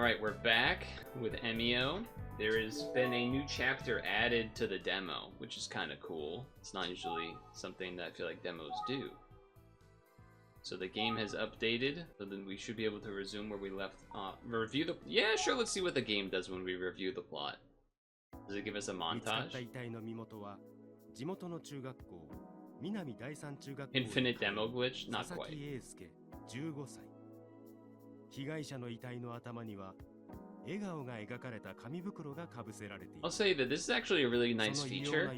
Alright, we're back with Emio. There has been a new chapter added to the demo, which is kind of cool. It's not usually something that I feel like demos do. So the game has updated, so then we should be able to resume where we left off. Review the... Yeah, sure, let's see what the game does when we review the plot. Does it give us a montage? Infinite demo glitch? Not quite. I'll say that this is actually a really nice feature,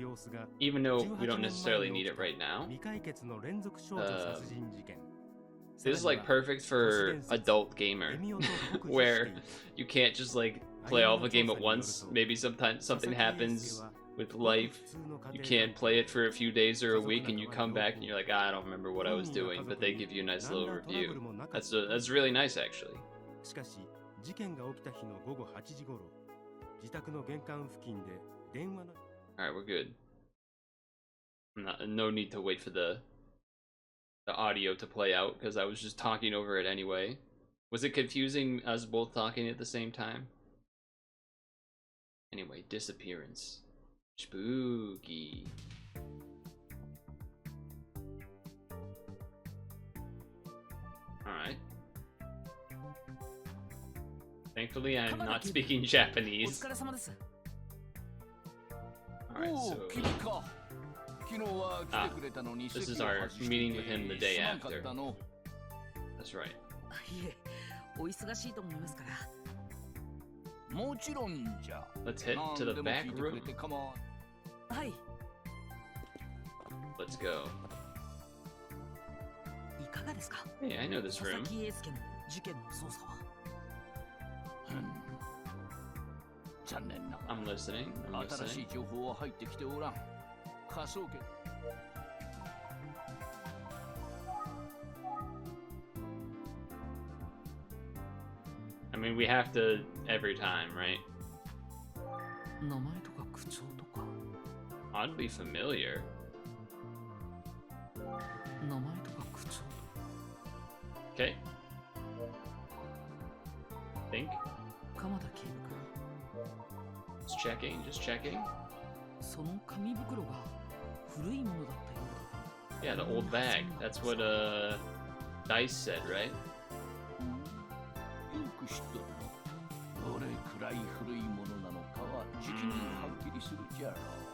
even though we don't necessarily need it right now. This is like perfect for adult gamer, where you can't just like play all the game at once. Maybe sometimes something happens with life, you can't play it for a few days or a week, and you come back and you're like, I don't remember what I was doing, but they give you a nice little review. That's really nice, actually. Alright, we're good. No need to wait for the audio to play out, because I was just talking over it anyway. Was it confusing us both talking at the same time? Anyway, disappearance. Spooky. Alright. Thankfully, I'm not speaking Japanese. Alright, so... this is our meeting with him the day after. That's right. Let's head to the back room. Let's go. Hey, I know this room. I'm listening. I mean, we have to every time, right? Oddly familiar. Okay. Think. Just checking, just checking. Yeah, the old bag. That's what Dice said, right?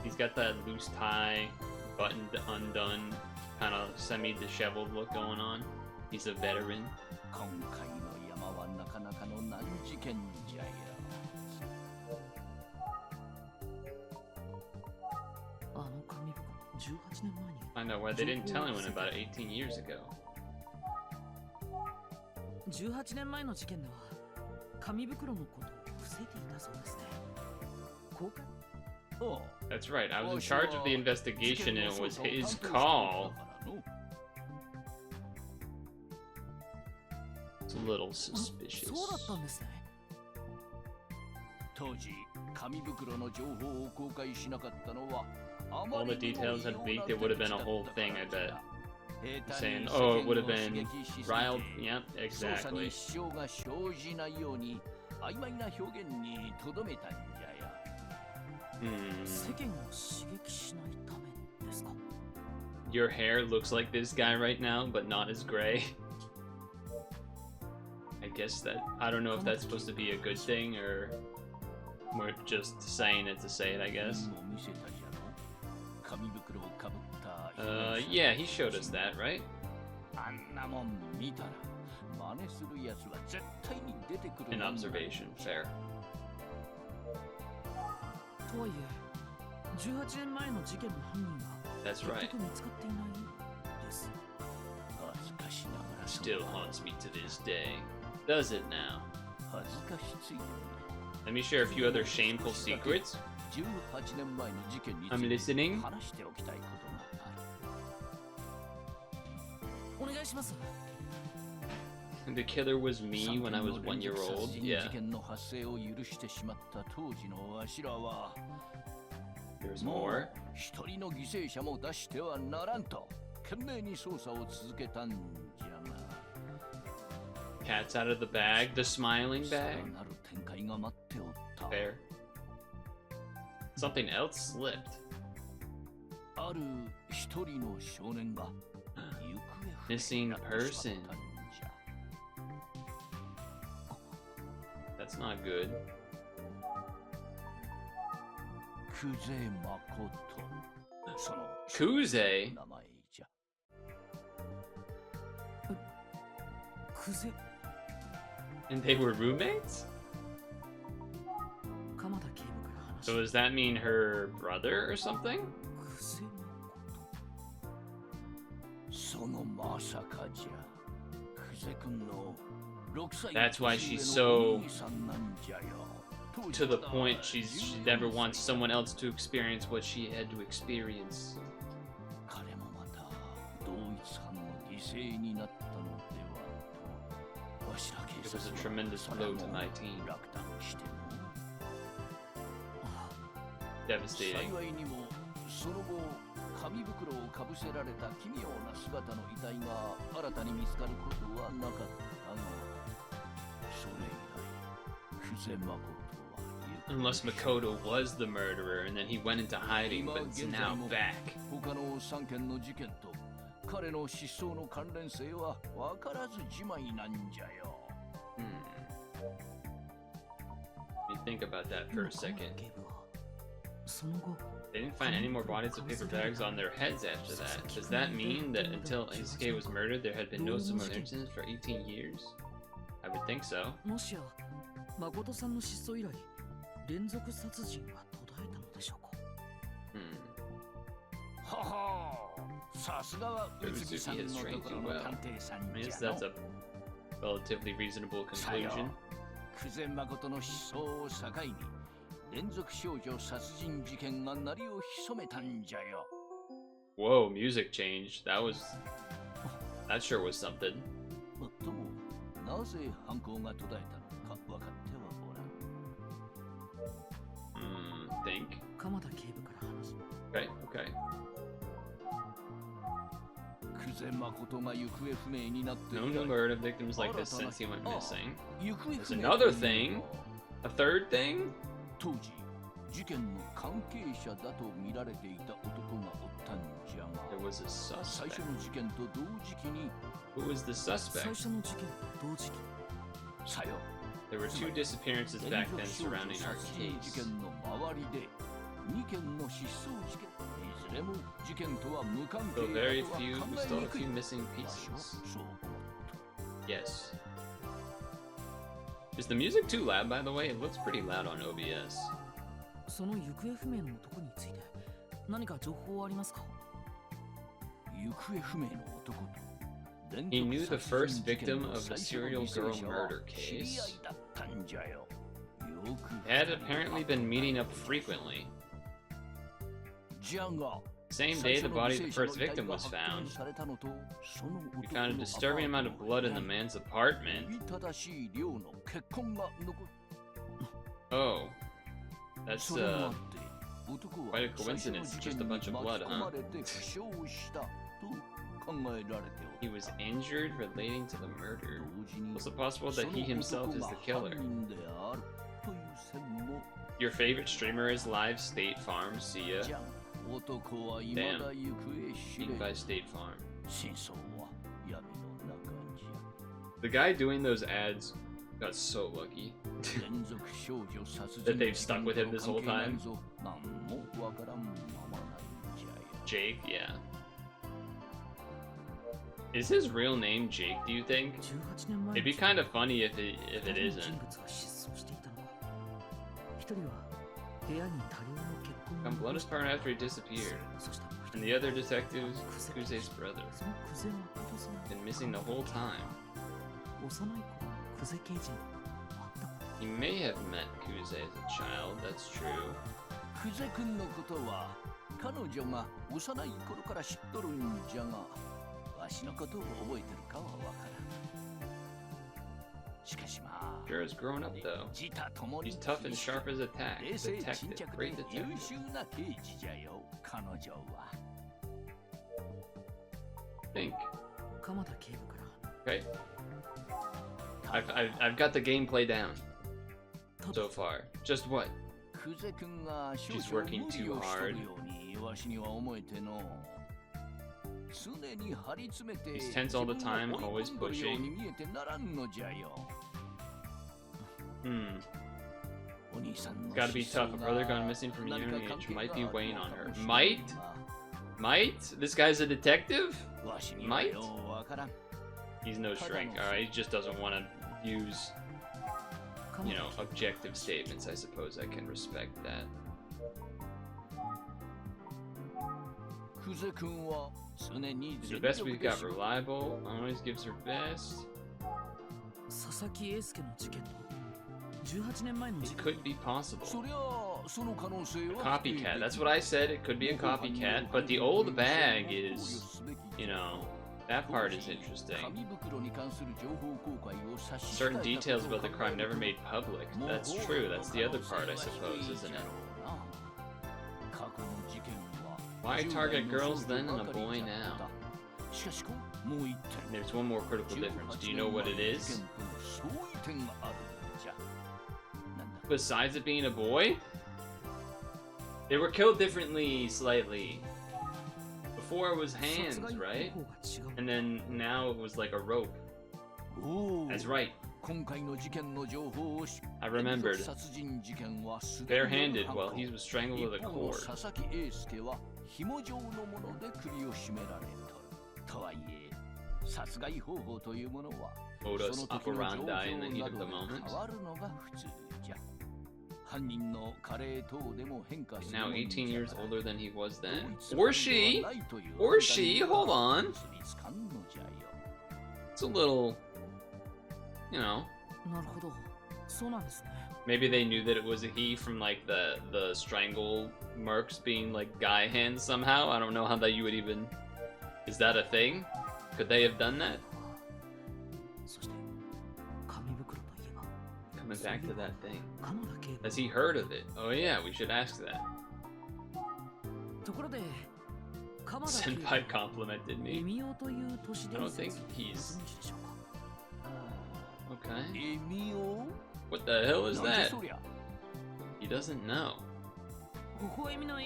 He's got that loose tie, buttoned undone, kind of semi-disheveled look going on. He's a veteran. Find out why they didn't tell anyone about it 18 years ago. That's right, I was in charge of the investigation and it was his call. It's a little suspicious. All the details had leaked, it would have been a whole thing, I bet. Saying, oh, it would have been riled. Yep, exactly. Your hair looks like this guy right now, but not as gray. I guess that, I don't know if that's supposed to be a good thing, or we're just saying it to say it, I guess. Yeah, he showed us that, right? An observation, fair. That's right. Still haunts me to this day. Does it now? Let me share a few other shameful secrets. I'm listening. The killer was me when I was 1 year old. Yeah. There's more. Cat's out of the bag. The smiling bag. Fair. Something else slipped. Missing person. That's not good. Kuze? And they were roommates? So does that mean her brother or something? That's why she's so to the point. She never wants someone else to experience what she had to experience. It was a tremendous blow to my team. Devastating. Unless Makoto was the murderer and then he went into hiding, but is now back. Let me think about that for a second. They didn't find any more bodies of paper bags on their heads after that. Does that mean that until Isuke was murdered, there had been no similar incidents for 18 years? I would think so. Uzuki has trained you well. I guess that's a relatively reasonable conclusion. Whoa, music change. That sure was something. Think. Okay. No new murder victims like this since he went missing. There's another thing. A third thing? There was a suspect. Who was the suspect? There were 2 disappearances back then surrounding our case. Still a few missing pieces. Yes. Is the music too loud, by the way? It looks pretty loud on OBS. He knew the first victim of the serial girl murder case. Had apparently been meeting up frequently. Same day the body of the first victim was found, we found a disturbing amount of blood in the man's apartment. Oh. That's, quite a coincidence. Just a bunch of blood, huh? He was injured relating to the murder. Was it possible that he himself is the killer? Your favorite streamer is live State Farm, see ya. Damn. Being by State Farm. The guy doing those ads got so lucky. That they've stuck with him this whole time. Jake, yeah. Is his real name Jake, do you think? It'd be kind of funny if it isn't. Come blood his partner after he disappeared. And the other detectives, Kuze's brother. Been missing the whole time. He may have met Kuze as a child, that's true. Sure has grown up though. He's tough and sharp as a tack. Detective, great detective. Think. Okay. I've got the gameplay down so far. Just what? She's working too hard. He's tense all the time, always pushing. Gotta be tough. A brother gone missing from a young age might be weighing on her. Might? Might? This guy's a detective? Might? He's no shrink, alright? He just doesn't want to use, you know, objective statements. I suppose I can respect that. She's the best we've got. Reliable, always gives her best. It could be possible. A copycat. That's what I said. It could be a copycat. But the old bag is, you know, that part is interesting. Certain details about the crime never made public. That's true. That's the other part, I suppose, isn't it? Why target girls then and a boy now? There's one more critical difference. Do you know what it is? Besides it being a boy? They were killed differently, slightly. Before it was hands, right? And then now it was like a rope. That's right. I remembered. Barehanded while he was strangled with a cord. Modus operandi in the heat of the moment. Now 18 years older than he was then. Or she! Or she! Hold on! It's a little... you know... Maybe they knew that it was a he from like the strangle marks being like guy hands somehow. I don't know how that you would even... Is that a thing? Could they have done that? Coming back to that thing. Has he heard of it? Oh yeah, we should ask that. Senpai complimented me. I don't think he's... Okay. What the hell is that? He doesn't know.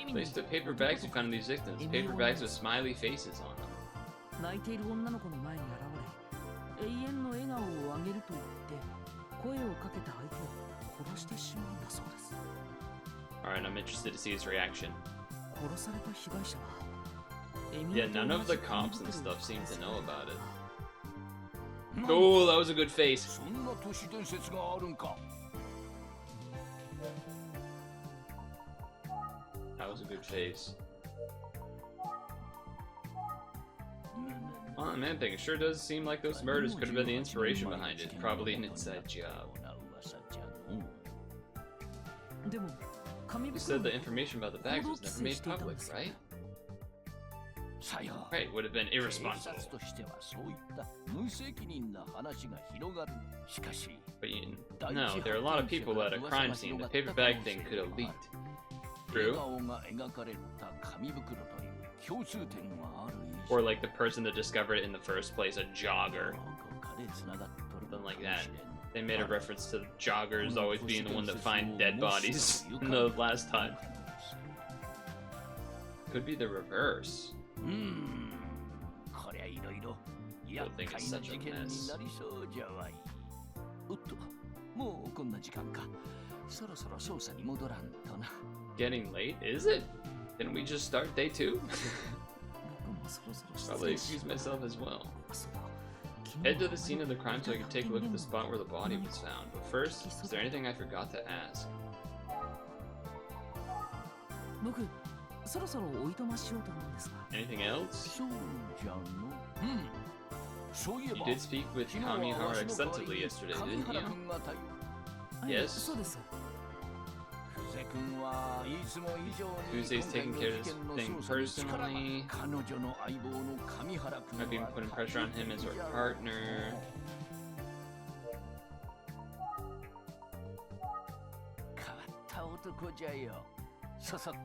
Placed the paper bags we found these victims. Paper bags with smiley faces on them. Alright, I'm interested to see his reaction. Yeah, none of the cops and stuff seem to know about it. Oh, that was a good face. That was a good face. Oh man, thing. It sure does seem like those murders could have been the inspiration behind it. Probably an inside job. You said the information about the bags was never made public, right? Right, would have been irresponsible. But no, there are a lot of people at a crime scene. The paper bag thing could have leaked. True? Or like the person that discovered it in the first place, a jogger. Something like that. They made a reference to joggers always being the one that find dead bodies in the last time. Could be the reverse. Whole thing is such a mess. Getting late? Is it? Didn't we just start day 2? Probably excuse myself as well. Head to the scene of the crime so I can take a look at the spot where the body was found. But first, is there anything I forgot to ask? Anything else? You did speak with Kamihara extensively yesterday, didn't you? Yes? Tuesday's taking care of this thing personally. I've been putting pressure on him as our partner.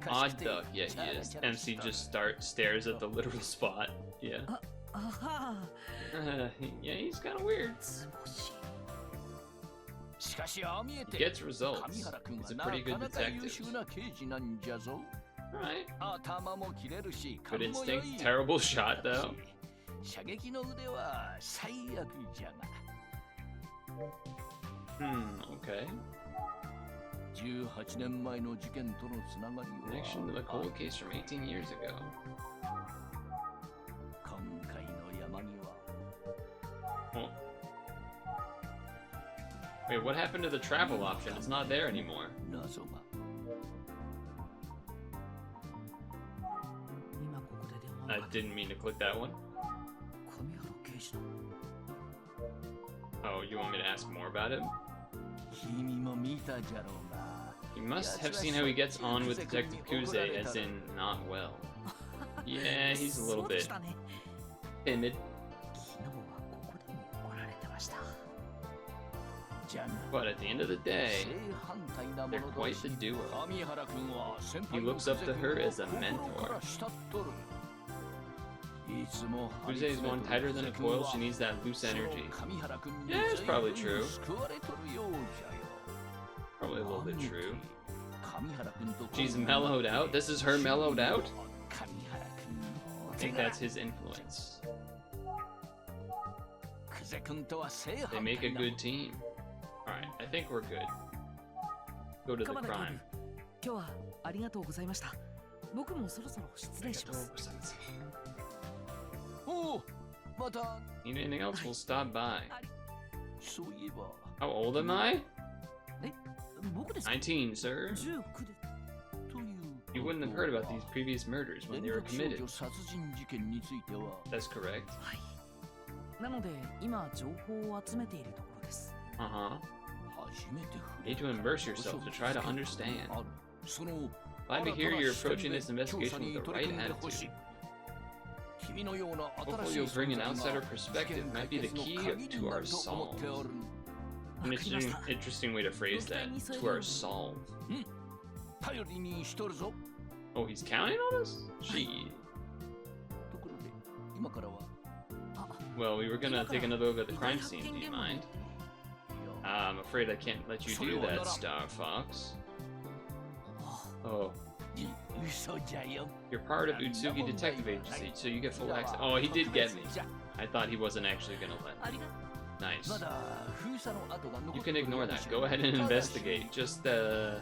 Odd duck, yeah he is. MC just stares at the literal spot. Yeah. Yeah, he's kind of weird. He gets results. He's a pretty good detective. Alright. Good instinct, terrible shot though. Okay. Connection to the cold case from 18 years ago. Oh. Wait, what happened to the travel option? It's not there anymore. I didn't mean to click that one. Oh, you want me to ask more about him? You must have seen how he gets on with Detective Kuze, as in not well. Yeah, he's a little bit timid. But at the end of the day, they're quite the duo. He looks up to her as a mentor. Kuze is one tighter than a coil, she needs that loose energy. Yeah, it's probably true. Probably a little bit true. She's mellowed out? This is her mellowed out? I think that's his influence. They make a good team. Alright, I think we're good. Go to the crime. Need anything else? We'll stop by. How old am I? 19, sir. You wouldn't have heard about these previous murders when they were committed. That's correct. Need to immerse yourself to try to understand. Glad to hear you're approaching this investigation with the right attitude. Hopefully you'll bring an outsider perspective. Might be the key to our solve. An interesting way to phrase that. To our solve. Oh, he's counting on us? Gee. Well, we were gonna take another look at the crime scene, do you mind? I'm afraid I can't let you do that, Star Fox. Oh. You're part of Utsugi Detective Agency, so you get full access. Oh, he did get me. I thought he wasn't actually gonna let me. Nice. You can ignore that. Go ahead and investigate. Just, Huh?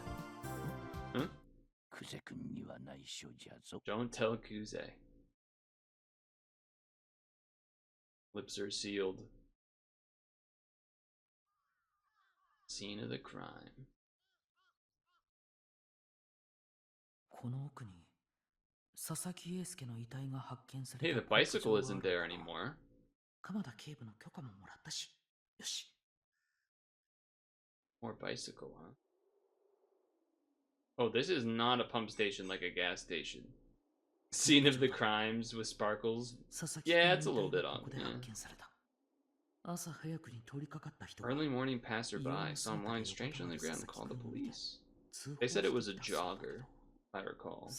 Don't tell Kuze. Lips are sealed. Scene of the crime. Hey, the bicycle isn't there anymore. More bicycle, huh? Oh, this is not a pump station like a gas station. Scene of the crimes with sparkles. Yeah, it's a little bit odd. Yeah. Early morning passerby saw him lying strangely on the ground and called the police. They said it was a jogger, if I recall.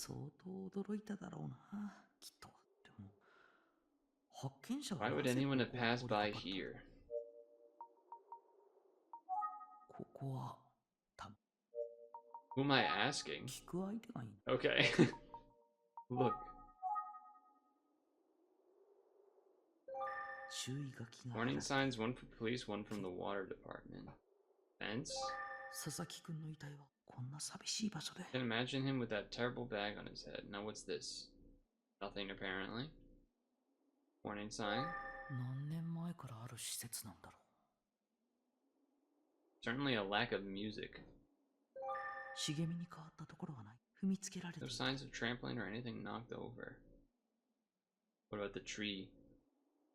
Why would anyone have passed by here? Who am I asking? Okay. Look. Warning signs, one from police, one from the water department. Fence? Can imagine him with that terrible bag on his head. Now what's this? Nothing apparently. Warning sign. Certainly a lack of music. No signs of trampling or anything knocked over. What about the tree?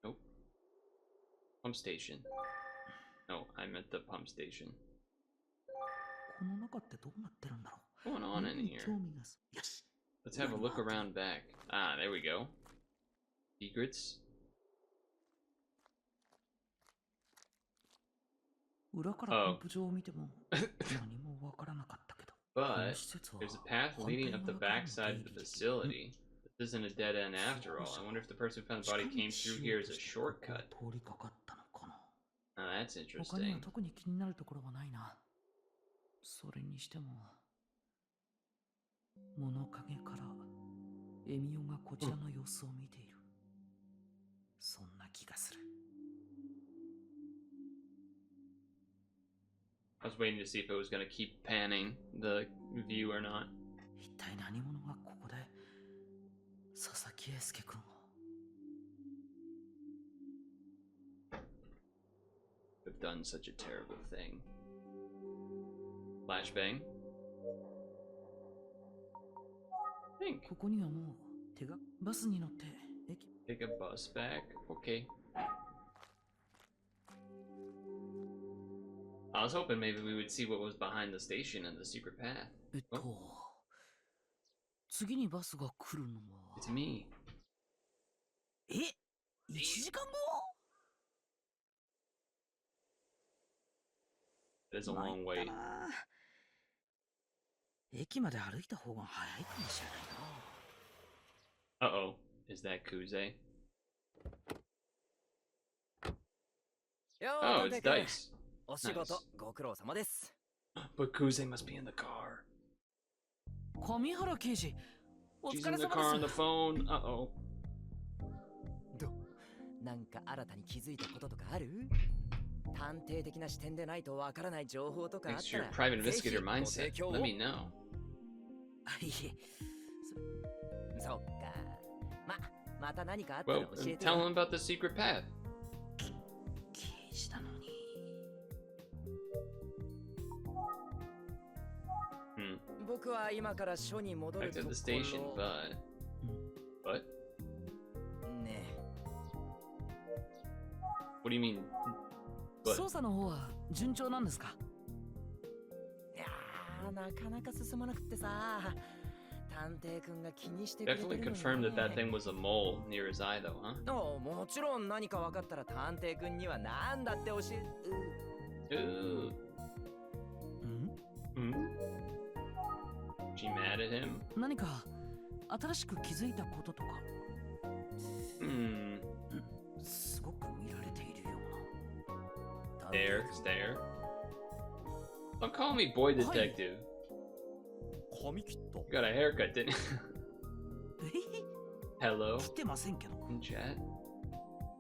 Nope. Pump station. No, I meant the pump station. What's going on in here? Let's have a look around back. Ah, there we go. Secrets. Oh. But there's a path leading up the backside of the facility. This isn't a dead end after all. I wonder if the person who found the body came through here as a shortcut. that's 他には interesting. 特に気になるところはないな。それにしても、物陰からエミオがこちらの様子を見ている。そんな気がする。I was waiting to see if it was gonna keep panning the view or not. 一体何者がここで佐々木英介君を。Have done such a terrible thing. Flashbang. Think. ここにはもう手がバスに乗って駅。Take a bus back. Okay. I was hoping maybe we would see what was behind the station and the secret path. 次にバスが来るのは。It's me. 1時間後 That is a long wait. 駅まで歩いた方が早いかもしれないな。Uh-oh. Is that Kuze? Oh, it's Dice. お仕事ご苦労様です。 But Kuze must be in the car. 上原刑事、お She's 疲 in れ the 様 car on で the す。phone. Uh-oh. なんか新たに気づいたこととかある？探偵的な視点でないとわからない情報とかあっ Thanks た to ら your private ぜひ investigator ご mindset. 提供を。 Let me know. いえ、そっか。また何かあったら Well, 教えて tell よ。 him about the secret path. 刑事なのに。僕は今から署に戻る Back と to こ the station, ろ。 but... What? ね What do you mean? But 捜査の方は順調なんですか？え。いやー、なかなか進まなくってさ。探偵くんが気にしてくれてるの definitely に confirmed that that ね。 thing was a mole near his eye, though, huh? もちろん何か分かったら探偵くんには何だって教え。Ooh. うん？ She mad at him? 何か新しく気づいたこととか。すごく見られているような。Stare. Don't call me boy detective. 髪切った。 You got a haircut, didn't you? Hello? 来てませんけど。 In chat?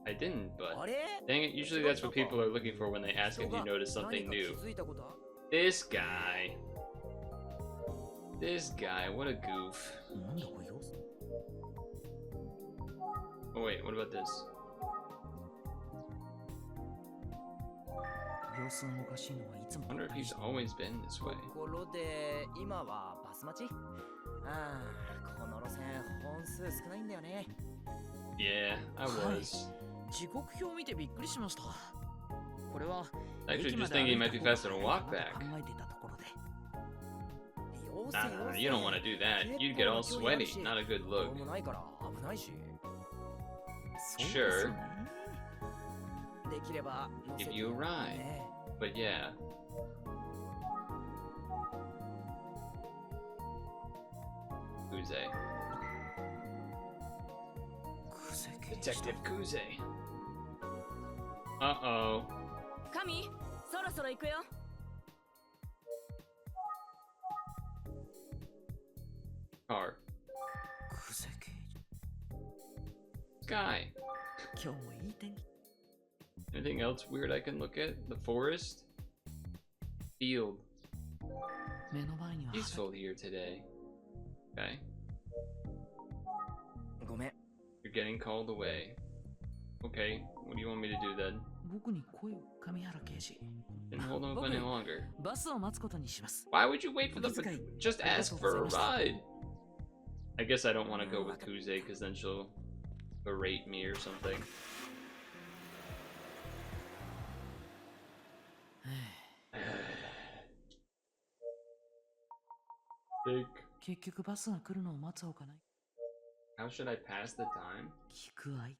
I didn't, but あれ？ dang it, usually that's what people are looking for when they ask if you notice something 何か new. 気づいたことあ？ This guy. This guy, what a goof. なんだこれよ。 Oh wait, what about this? 様子がおかしいのはいつも。 I wonder if he's always been this way. ところで今はバス待ち？ああ、この路線本数少ないんだよね。 Yeah, I was. 時刻表を見てびっくりしました。これは Actually, just thinking it might be faster to walk back. 考えていたところで。Nah, you don't want to do that. You'd get all sweaty. Not a good ど look. うもないから危ないし。 Sure. できれば乗せ Give て you a よ ride. ね。 But yeah. Kuze. Detective Kuze. Uh-oh. 神、そろそろ行くよ。 Car. クゼ刑事。 Sky. 今日もいい天気。 Anything else weird I can look at? The forest? Field. 目の前には Peaceful here today. Okay. ごめん。 You're getting called away. Okay, what do you want me to do then? 僕に声を上原刑事。 Didn't hold him up any longer. バスを待つことにします。 Why would you wait for the just ask for a ride? I guess I don't want to go with Kuze because then she'll berate me or something. Big. 結局バスが来るのを待つほかない。 How should I pass the time? 聞くあい。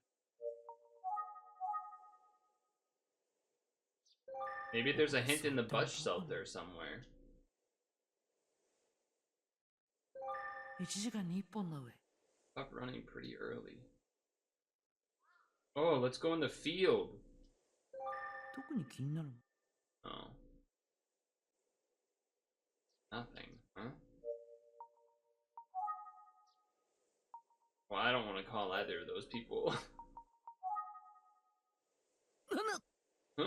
Maybe there's a hint in the bus shelter somewhere. 1時間に1本の上。 Stop running pretty early. Oh, let's go in the field. 特に気になる。 Oh. Nothing, huh? Well, I don't want to call either of those people. Huh?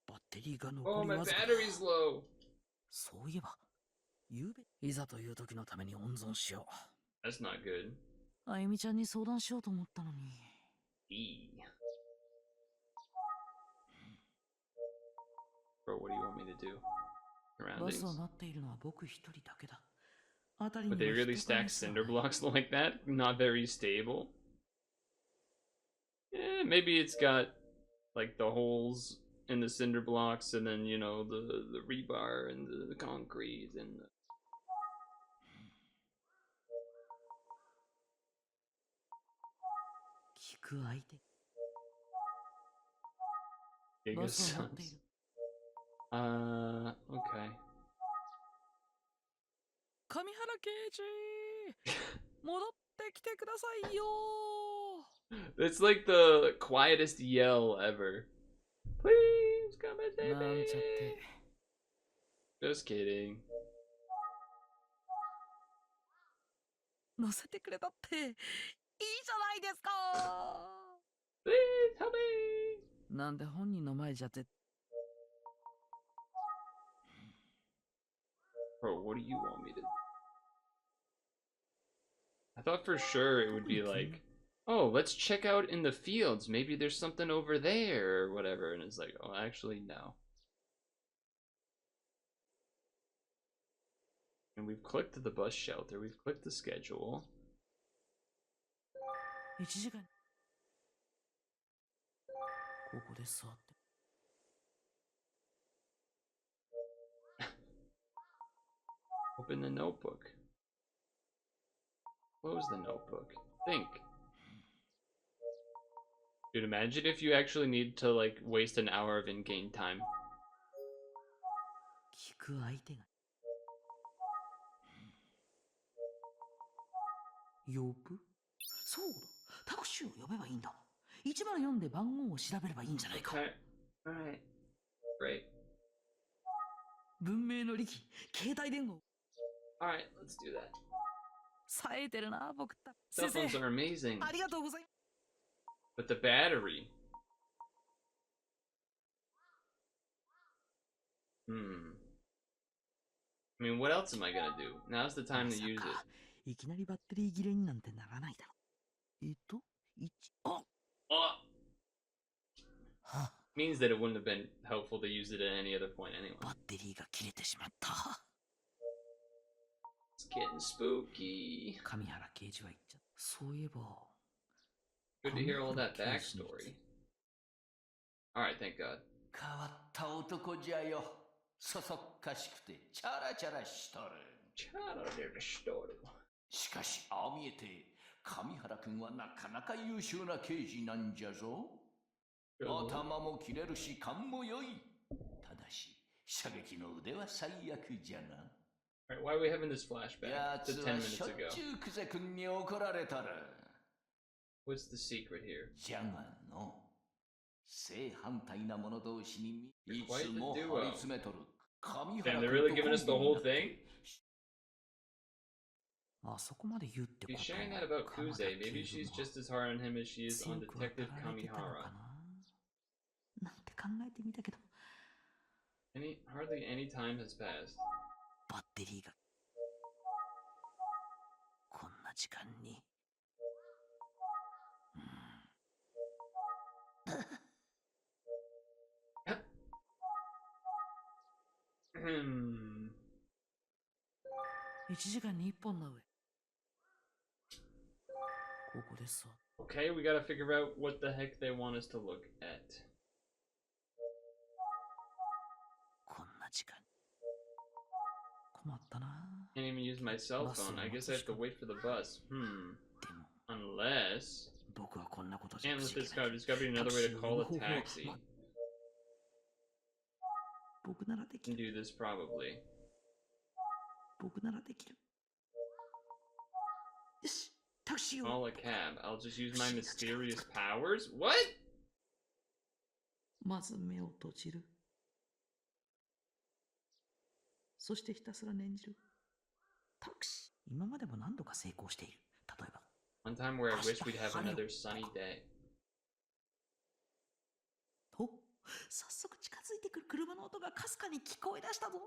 バッテリーが Oh, 残り my わずかだ。 battery's low. そういえば、ゆうべ、いざという時のために温存しよ That's not good. う。あゆみちゃんに相談しようと思ったのに。 E. Bro, what do you want me to do? バス Surroundings? を待っているのは僕一人だけだ。あたり Would に they は really 人影 stack すら cinder ない。 blocks like that? Not very stable? Eh, maybe it's got like the holes in the cinder blocks and then, you know, the rebar and the concrete and the... 聞く相手。 Giga バスを待ってい sons. る。 Okay. 上原刑事戻ってきてくださいよ It's like the quietest yell ever. Please come and save なん me. ちゃって。 Just kidding. 乗せてくれたっていいじゃないですか Please help me. なんで本人の前じゃ絶 Bro, what do you want me to... I thought for sure it would be like, oh, let's check out in the fields. Maybe there's something over there or whatever. And it's like, oh, actually, no. And we've clicked the bus shelter. We've clicked the schedule. 1時間ここで座って Open the notebook. Close the notebook. Think. Dude, imagine if you actually need to, like, waste an hour of in-game time. 聞く相手が呼ぶそうだタクシーを呼べばいいんだ104で番号を調べればいいんじゃないか Okay. Alright. Great. 文明の利器携帯電話 Alright, let's do that. 冴えてるな僕た Cell 先 phones 生 are amazing. ありがとうございます But the battery. I mean, what else am I gonna do? Now's the time to use it. いきなりバッテリー切れになんてならないだろ1あ Oh! は Means that it wouldn't have been helpful to use it at any other point anyway. バッテリーが切れてしまった It's getting spooky. 上原刑事は言っちゃったそういえば Good to hear all that backstory. Alright, thank God. 変わった男じゃよ。そそっかしくてチャラチャラしとる。しかし、ああ見えて、上原君はなかなか優秀な刑事なんじゃぞ。頭も切れるし、勘も良い。ただし、射撃の腕は最悪じゃな。Alright, why are we having this flashback や to つ 10 はし minutes ょっ ago? ちゅうクゼ君に怒られたる。What's the secret here? じゃがの、正反対な者同士にい Quite つ the も duo. 張り詰めとる。上 Damn, 原 they're 君 really と giving us the コンビ whole になって thing? あそこまで言うってこ She's と sharing that about 鎌田 Kuze. Maybe 刑事 she's も just as hard on him as she is 強 on くは Detective 働いてたのか Kamihara. ななんて考えてみたけど Hardly any time has passed. バッテリーがこんな時間に Hmm. 1時間に1本の上ここですわ Okay, we gotta figure out what the heck they want us to look at. こんな時間困ったな Can't even use my cell phone. I guess I have to wait for the bus. でも Unless... 僕はこんなことじゃ Can't 防 let げ this ない go. There's gotta be another way to call a taxi. 僕ならでき Can る do this probably. 僕ならできるよしタクシーを Call a cab. I'll just use my mysterious powers? What? まず目を閉じる。そしてひたすら念じる。タクシー。今までも何度か成功している。例えば。One time where I wish we'd have another sunny day. と、早速近づいてくる車の音がかすかに聞こえ出したぞ。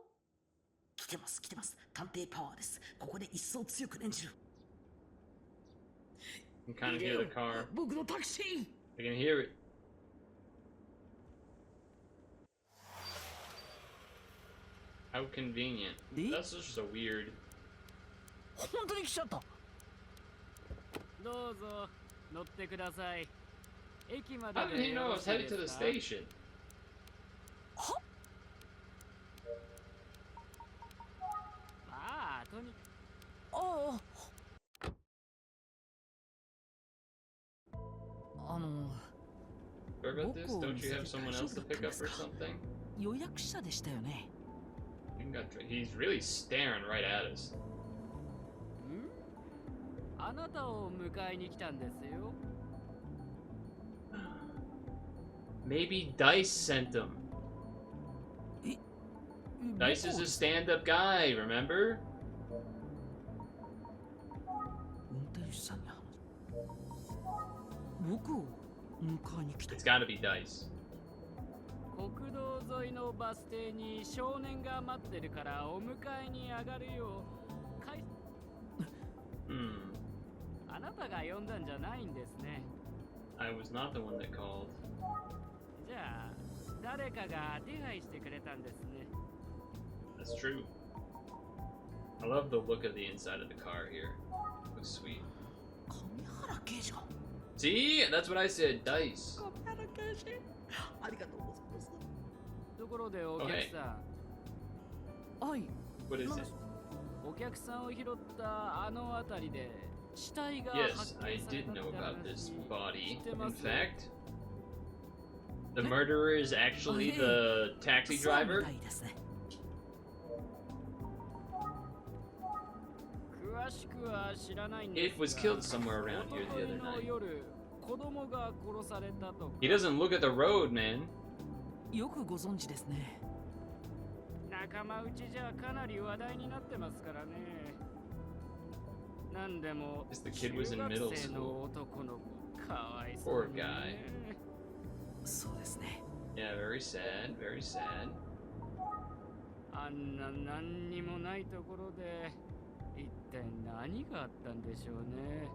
来てます、来てます。探偵パワーです。ここで一層強く念じる。You can kind of hear the car. 僕のタクシー。I can hear it. How convenient. That's just so weird. 本当に来ちゃった。どうぞ乗ってください。駅ま How で did he でよ know I ろ was しい headed で to the すか？ station? まあとにああ。Sorry about this. Don't you have someone else to pick up or something? 予約者でしたよね。He's really staring right at us. あなたを迎えに来たんですよ。Maybe Dice sent him. Dice is a stand-up guy, remember? 運転手さんに話す。僕を迎えに来た。 It's gotta be Dice. 国道沿いのバス停に少年が待ってるからお迎えに上がるよう。あなたが呼んだんじゃないんですね。I was not the one that called. じゃあ誰かが手配してくれたんですね。That's true. I love the look of the inside of the car here. Looks sweet. 上原刑事が。See? That's what I said, Dice. 上原刑事。ありがとうございます。ところでお客さん。はい。 What is it? お客さんを拾ったあの辺りで死体が Yes, 発 I 見され did たって know about this 話 body. 知って In ます？ fact, the murderer is actually the taxi そう driver. みたいですね。詳しくは知らないんです It が was killed somewhere around here the 一 other 昨日の night. 夜子供が殺されたとか He doesn't look at the road, man. よくご存知ですね。仲間内じゃかなり話題になってますからね。なんでも Yes, the kid was in 中 middle 学生 school. の男の子かわいそうにね。 Poor guy. そうですね。 Yeah, very sad, very sad. あんな何にもないところで一体何があったんでしょうね。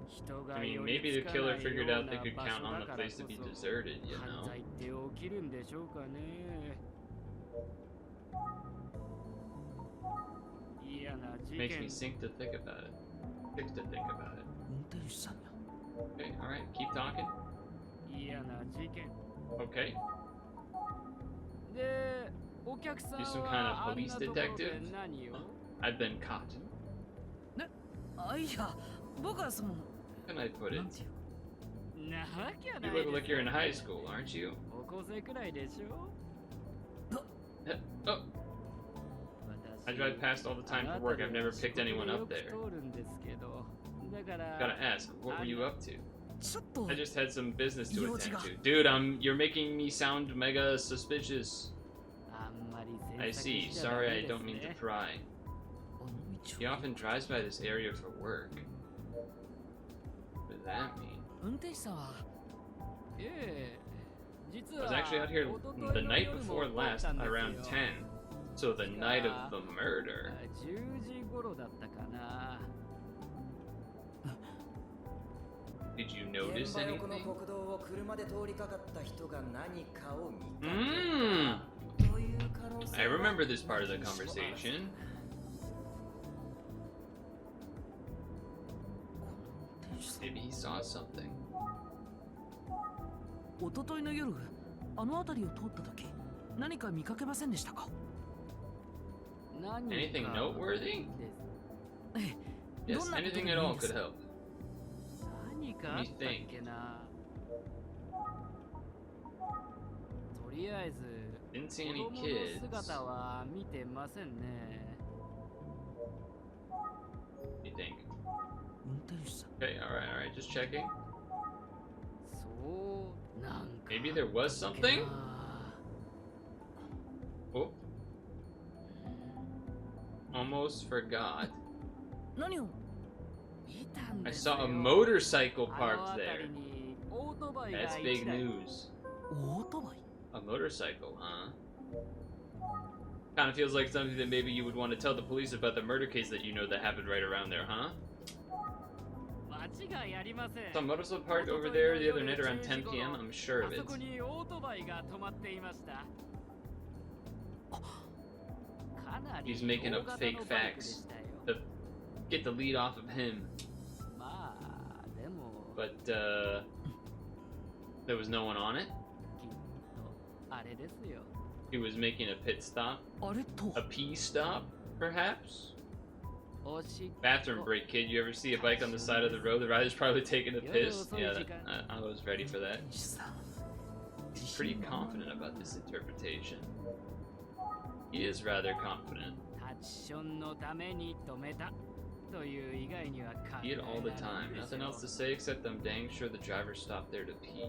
人が I mean, 寄 maybe り the つか killer ないよ figured う out な they could 場 count 所 on だ the からこ place to be そ deserted, you 犯 know? 罪って起きるんでしょうかね。嫌な事 Makes 件 me think to think about it. Think to think about it. 運転手さんが。 Okay, alright, keep talking. 嫌な事件 Okay. で、お客さん You some kind of はあん police なところ detective? で何を I've been caught. あ、いや、僕はその。 How can I put なん it? ていう。なわけは You ない look で like す you're in よ high school, aren't you? お高生くらいでしょ Oh, I drive past all the time for work. I've never picked anyone up there. 通るんですけど、だから Gotta ask, what were you up to? ちょっと。 I just had some business to attend to. Dude, you're making me sound mega suspicious. あんまり I 詮索 see. しちゃダ Sorry, メ I です don't mean to ね pry. あの道 He を。 often drives by this area for work. What does that mean? 運転手さんは。ええ、実 I は was actually out here 一昨日 the の night 夜も before 通っ last たんですよ around 10. So the night of the murder. 10時頃だったかな。 Did you 現 notice 場横の anything? 国道を車で通りかかった人が何かを見た Mmm. という可能性は I remember this part of the conversation. 運転手さん。 Maybe he saw something. 一昨日の夜、あの辺りを通った時、何か見かけませんでしたか。何か Anything noteworthy? ええ。 Yes, どんなこと anything で at もいい all です could help. 何かあったっけな。とりあえず Didn't see 子 any 供の kids. 姿は見てませんね。 You think? 運転手さん。 Okay, alright, just checking. そう、なん Maybe there was something? Oh. Almost forgot. 何を I saw a motorcycle parked there. That's big news. オートバイ A motorcycle, huh? Kind of feels like something that maybe you would want to tell the police about the murder case that you know that happened right around there, huh? Saw a motorcycle parked over there the other night around 10 p.m. I'm sure of it. He's making up fake facts to get the lead off of him. But, there was no one on it? He was making a pit stop? あれと A pee stop, perhaps? Bathroom break, kid. You ever see a bike on the side of the road? The rider's probably taking a piss? Yeah, I was ready for that. He's pretty confident about this interpretation. He is rather confident. Pee it all the time. Nothing else to say except I'm dang sure the driver stopped there to pee.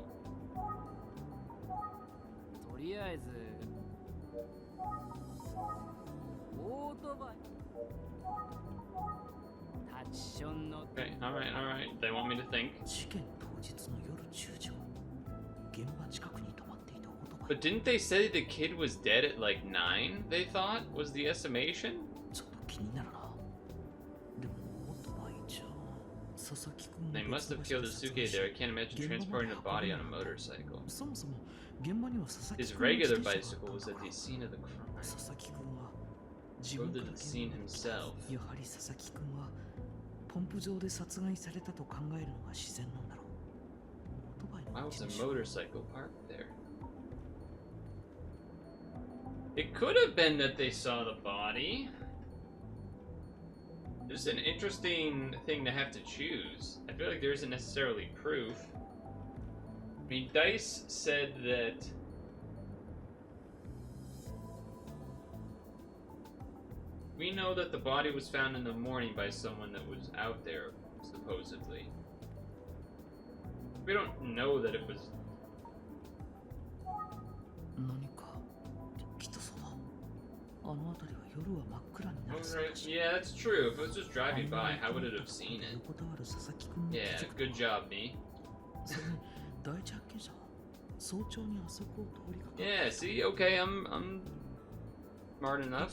Okay, alright. They want me to think. 事件当日の夜10時現場近くに止まっていたオートバイ But didn't they say the kid was dead at like 9, they thought? Was the estimation? ちょっと気になるなでもオートバイじゃ佐々木君 They must have killed Asuke there. I can't imagine transporting a body on a motorcycle. そもそも現場には佐々木 His 君の regular 自転車 bicycle があっ was た at から the scene of the crime. 佐々木君は自 Rode 分 to から the scene himself. やはり佐々木君はポンプ場で殺害されたと考えるのが自然なんだろうオートバイ Why の was 自 a 転車 motorcycle parked there? It could have been that they saw the body. Just an interesting thing to have to choose. I feel like there isn't necessarily proof. I mean, Dice said that we know that the body was found in the morning by someone that was out there, supposedly. We don't know that it was... 何かきっとそうだあの辺りは夜は真っ暗になる Yeah, that's true. If it was just driving by, how would it have seen it? 横たわる佐々木君に気 Yeah, づく good job, me. それに第一発見者は早朝にあそこを通りかかる Yeah, see, okay, I'm smart enough.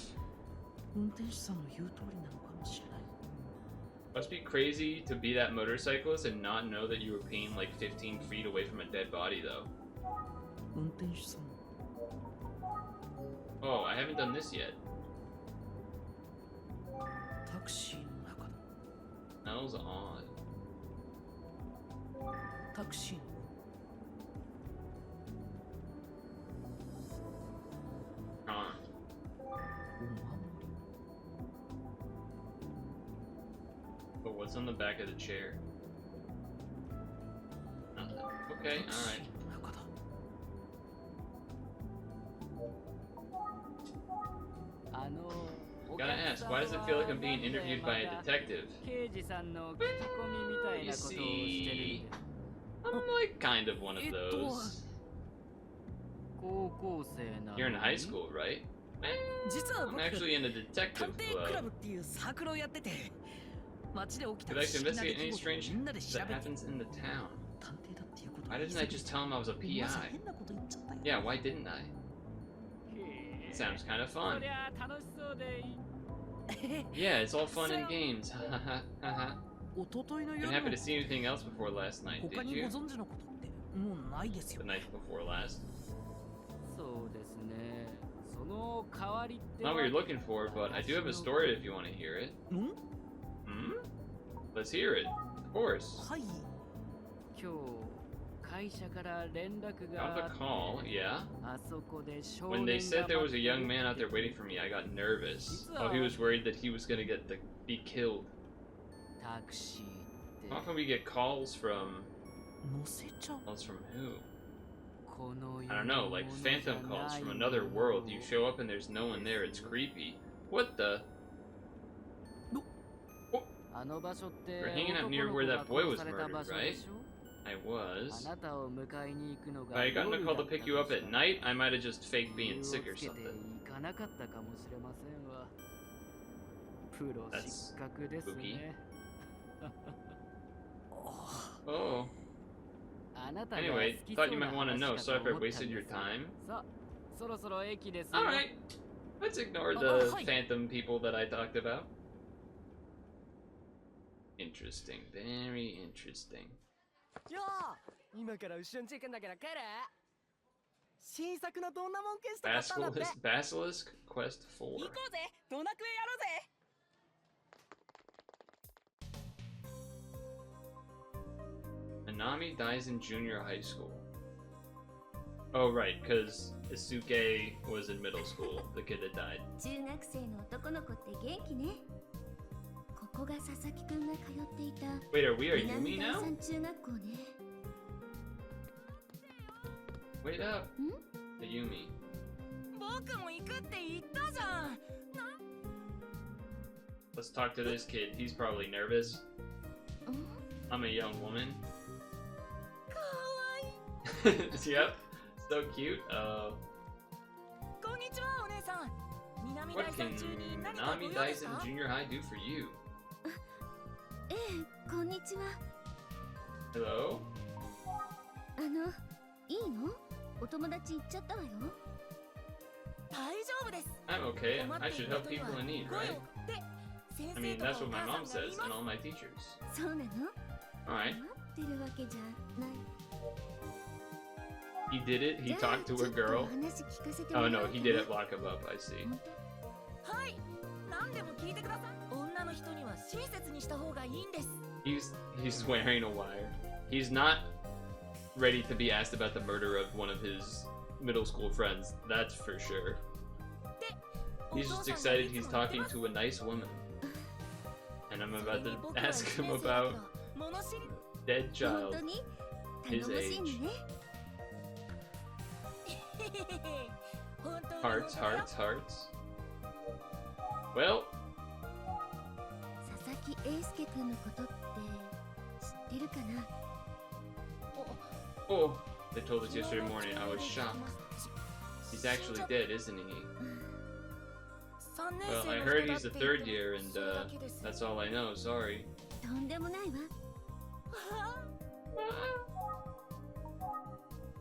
運転手さんの言う通りなのかもしれない Must be crazy to be that motorcyclist and not know that you were peeing like 15 feet away from a dead body, though. 運転手さん Oh, I haven't done this yet. タクシーの中だ Smells odd. タクシーの Huh. お守り But what's on the back of the chair? Nothing. Okay, タクシ alright. ーの中だ Gotta ask, why does it feel like I'm being interviewed by a detective? You see, I'm like kind of one of those. You're in high school, right? I'm actually in a 探 detective 偵クラ club. ブっていうサークルをやってて街で起きた I'd like to 不思議な出 investigate 来 any 事を strange みんなで調 that べて happens in the town. 探偵だっていうことを Why 言い didn't 過 I ぎて just tell him I was a まさ PI? 変なこと言っちゃったよ Yeah, why didn't I? Sounds kind of fun. Yeah, it's all fun and games. Haha. 一昨日の Didn't 夜 happen の to see anything else before last night, 他 did にご you? 存知のことってもうないです The よ night before last. そうですね。その代わりって Not what you're looking for, but I do have a story if you want to hear it. ん Hmm? Let's hear it. Of course. はい今日会社から連絡 Got が the あって call, yeah. あそこで少 When they 年 said が there 待 was っ a て young る man out って there waiting for me, I got nervous. Oh, he was worried that he was gonna be killed. タクシーって How often we get calls from... 乗せちゃう Calls from who? この I don't know, like phantom calls from another world. You show up and there's no one there, it's creepy. What the? あの場所って We're hanging out 男 near の where 子 that が boy 殺 was された murdered, 場所で right? しょ I was. あなたを迎えに行くの If が I had gotten a 夜 call だ to った pick you up とし at たら night, I might have just faked 理 being 由を sick or つけて something. 行かなかったかもしれませんわ。プロ That's 失格です spooky. ね。 Oh. あなたが Anyway, 好きそ thought う you な might want to 話 know. か Sorry と if I 思った wasted ん your ですが time. さあ、そろそろ駅ですよ。 Alright. Let's ignore the phantom people that I talked about. Interesting. Very interesting. よー今から後ろにチェックんだけど来る新作のどんなもん消して買ったんだって Basilisk Quest 4. 行こうぜドナクエやろうぜ Nanami dies in junior high school. Oh, right, because Isuke was in middle school, the kid that died. 中学生の男の子って元気ね。ここが佐々木くんが通っていた Wait, are we 南 Yumi 第 now? 三中学校ね。 Wait up. Yumi. 僕も行くって言ったじゃん Let's talk to this kid. He's probably nervous. I'm a young woman. かわいい Yep. So cute. こんにちはお姉さん南 What 第 can 三中に何か Nanami ご用で dies す in か junior high do for you? ええ、こんにちは。 Hello? いいの？お友達行っちゃったわよ。大丈夫です I'm okay. 困っ I てい should る help 人には people in need, 声を right? 送って先 I 生 mean, とか that's お what my 母 mom さんが says いま and す all my teachers. そうなの？ Alright. 待ってるわけじゃない。 He did it? He じゃあ talked to ちょ a っと girl? 話聞かせても Oh らおう no, か he な didn't lock him up, I see. はい何でも聞いてください女の人には親切にした方がいいんです He's wearing a wire. He's not ready to be asked about the murder of one of his middle school friends, that's for sure. He's just excited he's talking to a nice woman. And I'm about to ask him about dead 本 child. 当に His 頼もしい age. のね。 Hearts, hearts, hearts. Well, 佐々木英介くんのことって知ってるかな？ oh, they told us yesterday morning. I was shocked. He's actually dead, isn't he? Well, I heard he's a third year, and that's all I know. Sorry. とんでもないわ。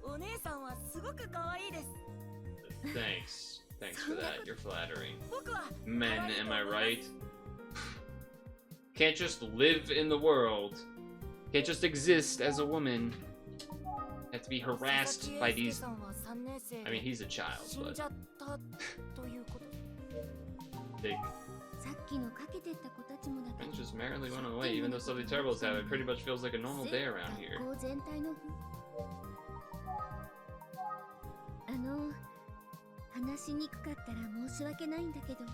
お姉さんはすごく可愛いです Thanks. Thanks for that. You're flattering. 僕は Men, am I right? Can't just live in the world. Can't just exist as a woman. Have to be harassed by these. I mean, he's a child, 死ん but じゃったということ they さっきのかけてった子たちもだけ friends ど。 just merrily went away, even though something terrible has happened. It pretty much feels like a normal day around here. 学校全体の話しにくかったら申し訳ないんだけど。い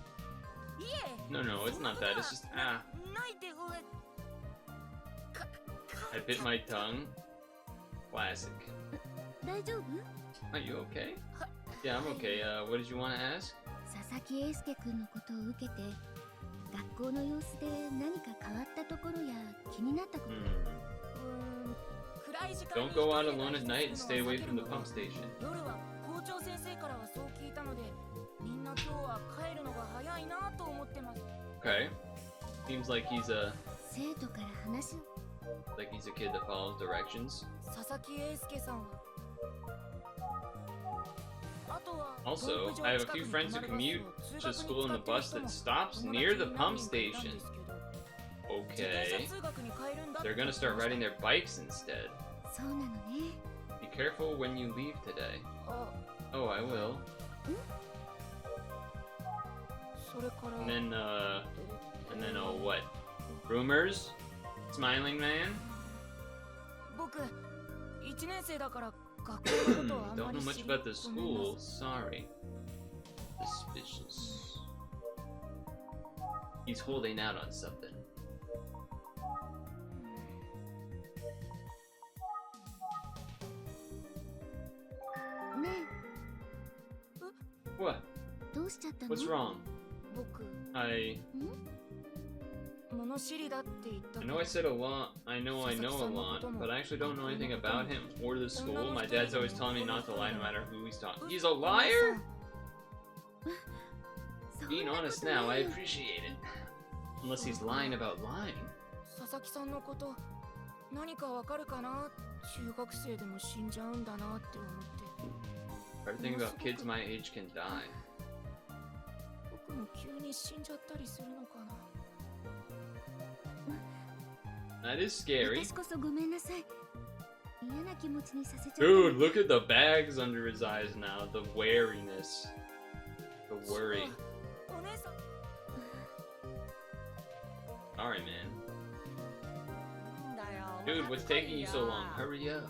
え No, no, it's not that. It's just, ないでごめん I bit my tongue. Classic. 大丈夫？ Are you okay? Yeah, I'm okay. What did you want to ask? 佐々木英介くんのことを受けて、学校の様子で何か変わったところや気になったこと。 暗い時間に Don't go out alone at night and stay away from the pump station. 夜は校長先生からはそう聞いたのでみんな今日は帰るのが早いなと思ってます Okay. Seems like he's a 生徒から話を。 kid that follows directions. 佐々木英介さんはあとは Also, I have a few friends who commute to school in the bus that stops near the pump station. Okay. They're gonna start riding their bikes instead. そうなのね。 Be careful when you leave today. あ Oh, I will. それから And then, what? Rumors? Smiling man? 僕1年生だから学校のことはあん Don't ま know り much 知り about the ごめんな school. Sorry. Suspicious. He's holding out on something. ね What? え、どうしちゃったの？ What's wrong? 僕 I. ま I know I said a lot, I know a lot, but I actually don't know anything about him or the school. My dad's always telling me not to lie no matter who he's talking. He's a liar? Being honest now, I appreciate it. Unless he's lying about lying. 佐々木さんのこと何かわかるかな。中学生でも死んじゃうんだなって思って。 Everything about kids my age can die. 僕も急に死んじゃったりするのかな。 That is scary. 私こそごめんなさい。嫌な気持ちにさせちゃった。 Dude, look at the bags under his eyes now. The wariness. The worry. お姉さん。 Alright, man. なんだよ。 Dude, what's taking you so long? Hurry up.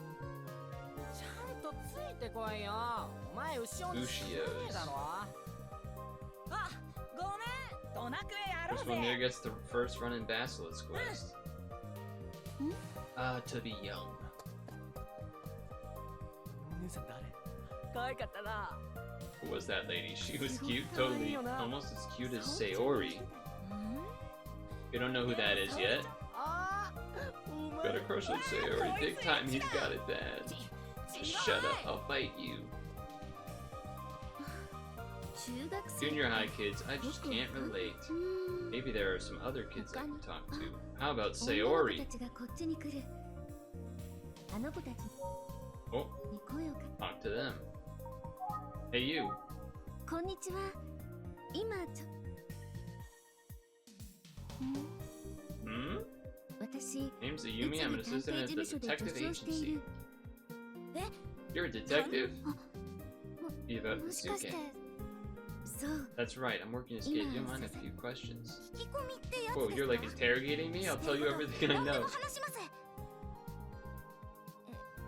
ちゃんとついてこいよ。お前後ろに進めねえだろ。あ、ごめん。ドナクエやろう This ぜ。 one there gets the first run in Basilisk quest. To be young. お姉さん誰？可愛かったな。 Who was that lady? She was cute, totally, almost as cute as Sayori. You don't know who that is yet? Got a crush on Sayori. Big time, he's got it bad. Shut up, I'll bite you. Junior high kids, I just can't relate. Maybe there are some other kids I can talk to. How about Sayori? Oh, talk to them. Hey you. こんにちは。今ちょ。Hmm? 私、 Name's Ayumi, I'm an assistant at the detective agency. You're a detective? Be about the suitcase. そう。 That's right, I'm working to get you on a few questions. Whoa, you're like interrogating me? I'll tell you everything I know.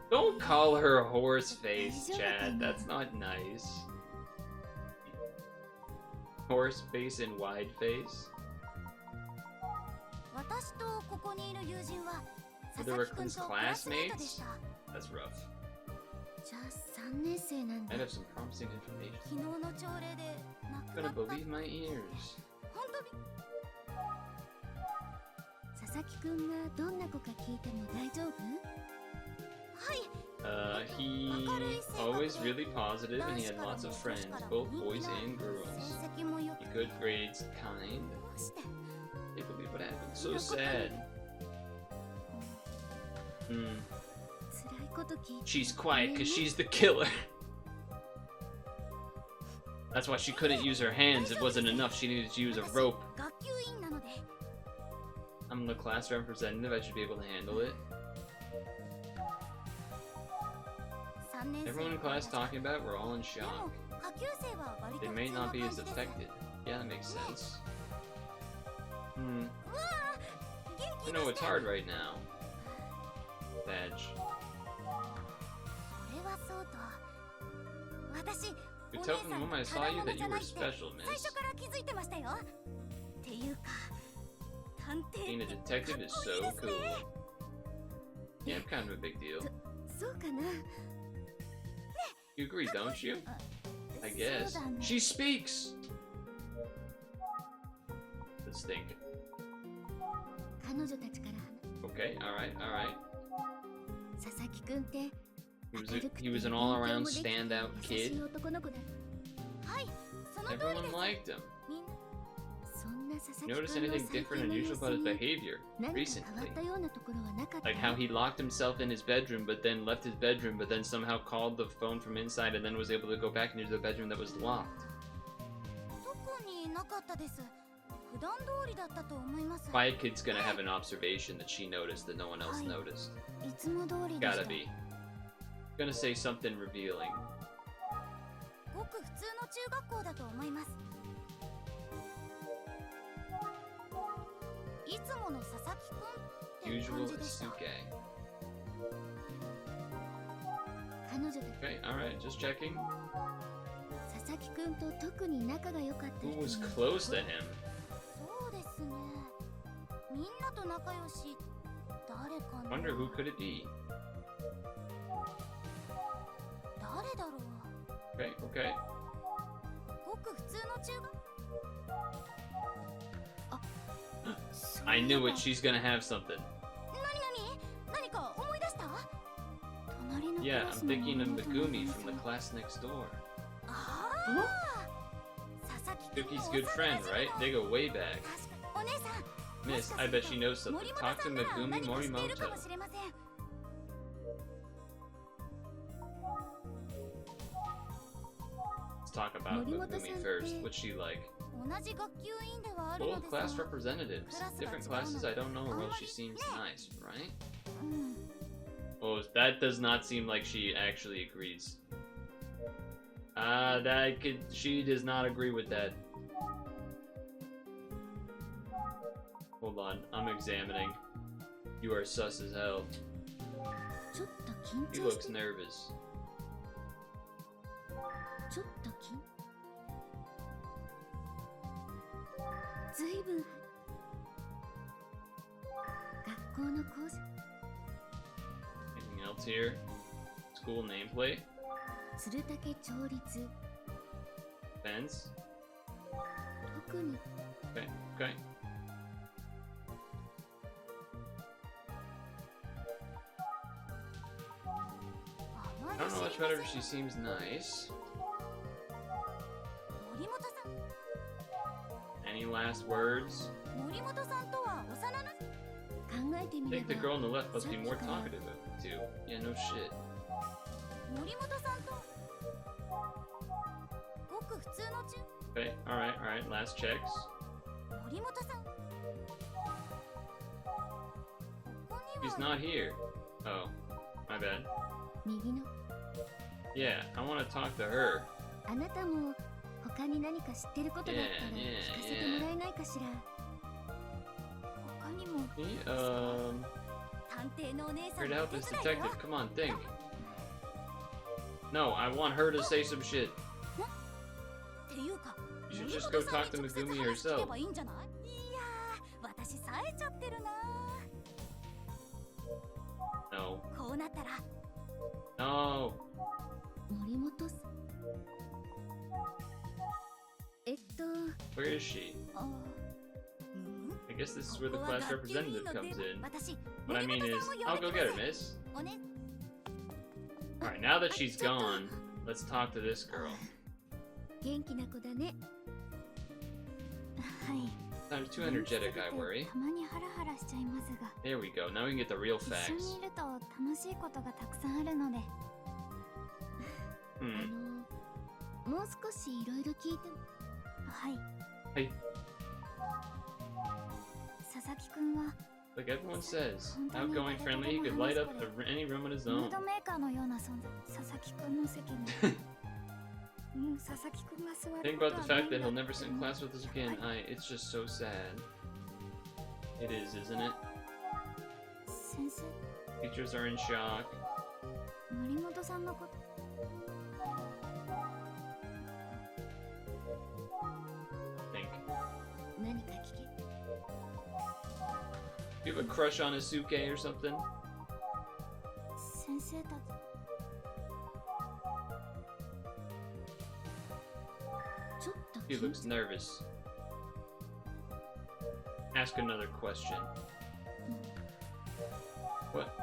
Don't call her a horse face, Chad. That's not nice. Horse face and wide face? Are the raccoon's classmates? That's rough. じゃあ3年生なんだ。 I have some promising information. Gonna believe my ears. 佐々木くんがどんな子か聞いても大丈夫？ He always really positive and he had lots of friends, both boys and girls. He good grades, kind. Can't believe what happened. So sad. She's quiet because she's the killer. That's why she couldn't use her hands. It wasn't enough. She needed to use a rope. I'm the class representative. I should be able to handle it. Everyone in class talking about it, we're all in shock. They may not be as affected. Yeah, that makes sense. I know it's hard right now. Badge. You tell from the moment I saw you that you were special, miss. Being a detective is so cool. Yeah, I'm kind of a big deal. You agree, don't you? I guess. She speaks! Let's think. Okay, alright, alright. He was an all-around standout kid. Everyone liked him. Notice anything different and unusual about his behavior recently? Like how he locked himself in his bedroom, but then left his bedroom, but then somehow called the phone from inside and then was able to go back into the bedroom that was locked. Quiet kid's gonna have an observation that she noticed that no one else noticed. Gotta be. Gonna say something revealing. Usual Isuke. Okay, alright, just checking. Who was close to him? Wonder who could it be? Okay, okay. I knew it. She's gonna have something. 何か思い出した？ Yeah, I'm thinking of Megumi from the class next door. Yuki's good friend, right? They go way back. Miss, I bet she knows something. Talk to Megumi Morimoto. Let's talk about Megumi first. What's she like? Well, class representatives. Different classes I don't know her well. She seems nice, right? Oh, that does not seem like she actually agrees. She does not agree with that. Hold on, I'm examining. You are sus as hell. He looks nervous. Anything else here? School nameplate? Fence? Okay, okay. I don't know much about her, but she seems nice. Any last words? I think the girl on the left must be more talkative of the two. Yeah, no shit. Okay, alright, last checks. He's not here. Oh, my bad. Yeah, I want to talk to her. Here to help this detective. Come on, think. No, I want her to say some shit. You should just go talk to Megumi herself. No. No. Where is she? I guess this is where the class representative comes in. What I mean is, I'll go get her, miss. Alright, now that she's gone, let's talk to this girl. I'm too energetic, I worry. There we go, now we can get the real facts. Hey. Like everyone says, outgoing, friendly, he could light up any room on his own. Think about the fact that he'll never sit in class with us again. It's just so sad. It is, isn't it? Teachers are in shock. Think. You have a crush on Isuke or something? He looks nervous. Ask another question. What?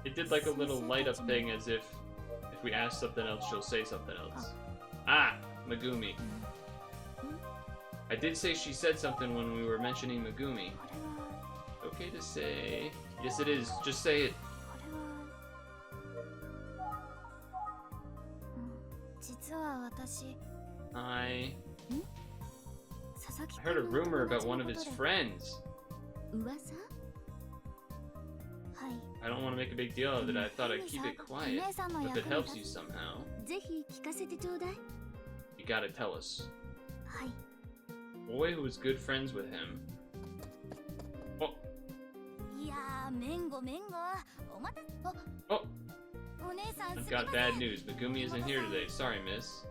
It did like a little light up thing as if we ask something else, she'll say something else. Ah! Megumi. I did say she said something when we were mentioning Megumi. Okay to say. Yes, it is. Just say it. I heard a rumor about one of his friends. I don't want to make a big deal of it. I thought I'd keep it quiet. But if it helps you somehow, you gotta tell us. A boy who was good friends with him. Oh. Oh. I've got bad news. Megumi isn't here today. Sorry, miss.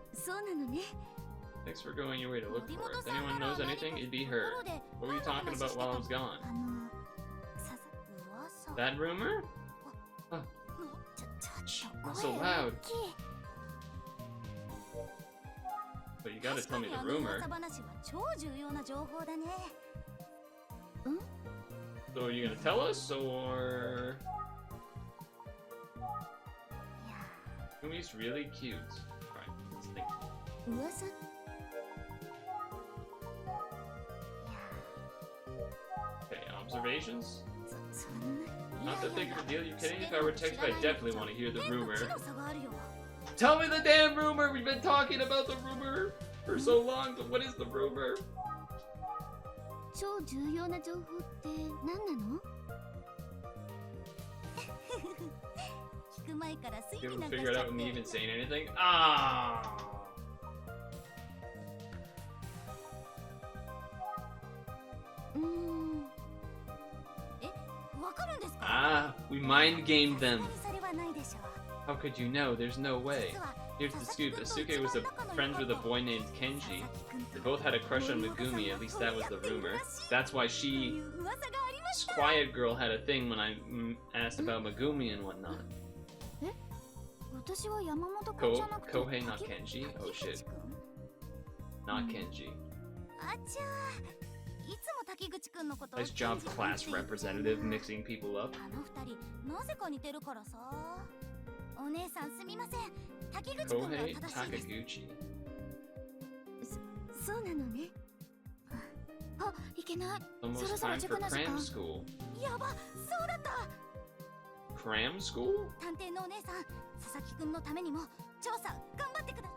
Thanks for going your way to look for her. If anyone knows anything, it'd be her. What were you talking about while I was gone? That rumor? Oh. Shh, not so loud. But you gotta tell me the rumor. So are you gonna tell us, or... Gumi's really cute. Alright, let's think. 噂 Okay, observations? そんな Not that big of a deal, you kidding? If I were texted, I definitely want to hear the rumor. の差があるよ Tell me the damn rumor! We've been talking about the rumor for so long, but what is the rumor? 超重要な情報って何なの 聞く前から推 You 理 haven't なんかし figured ちゃ out っ me て even saying anything? Ah! わかるんですか Ah, we mind gamed them. それはないでしょう How could you know? There's no way. 実は Here's the scoop. Asuke was friends with a boy named Kenji. They both had a crush on Megumi, at least that was the rumor. That's why とい she, う噂がありまし this quiet girl, had a thing when I asked about Megumi and whatnot. 私は山本君じゃなくて Kohei, not Kenji? Oh shit. Not Kenji. あちゃーいつも滝口くんのことを Nice job, ケンジ class って言ってる representative, mixing people up. あの二人なぜか似てるからさお姉さんすみません滝口くんが Kohei 正しいです Takaguchi. そうなのねあいけない Almost そろそろ time 塾 for の時 cram 間 school. やばそうだった Cram school? 探偵のお姉さん佐々木くんのためにも調査頑張ってくだ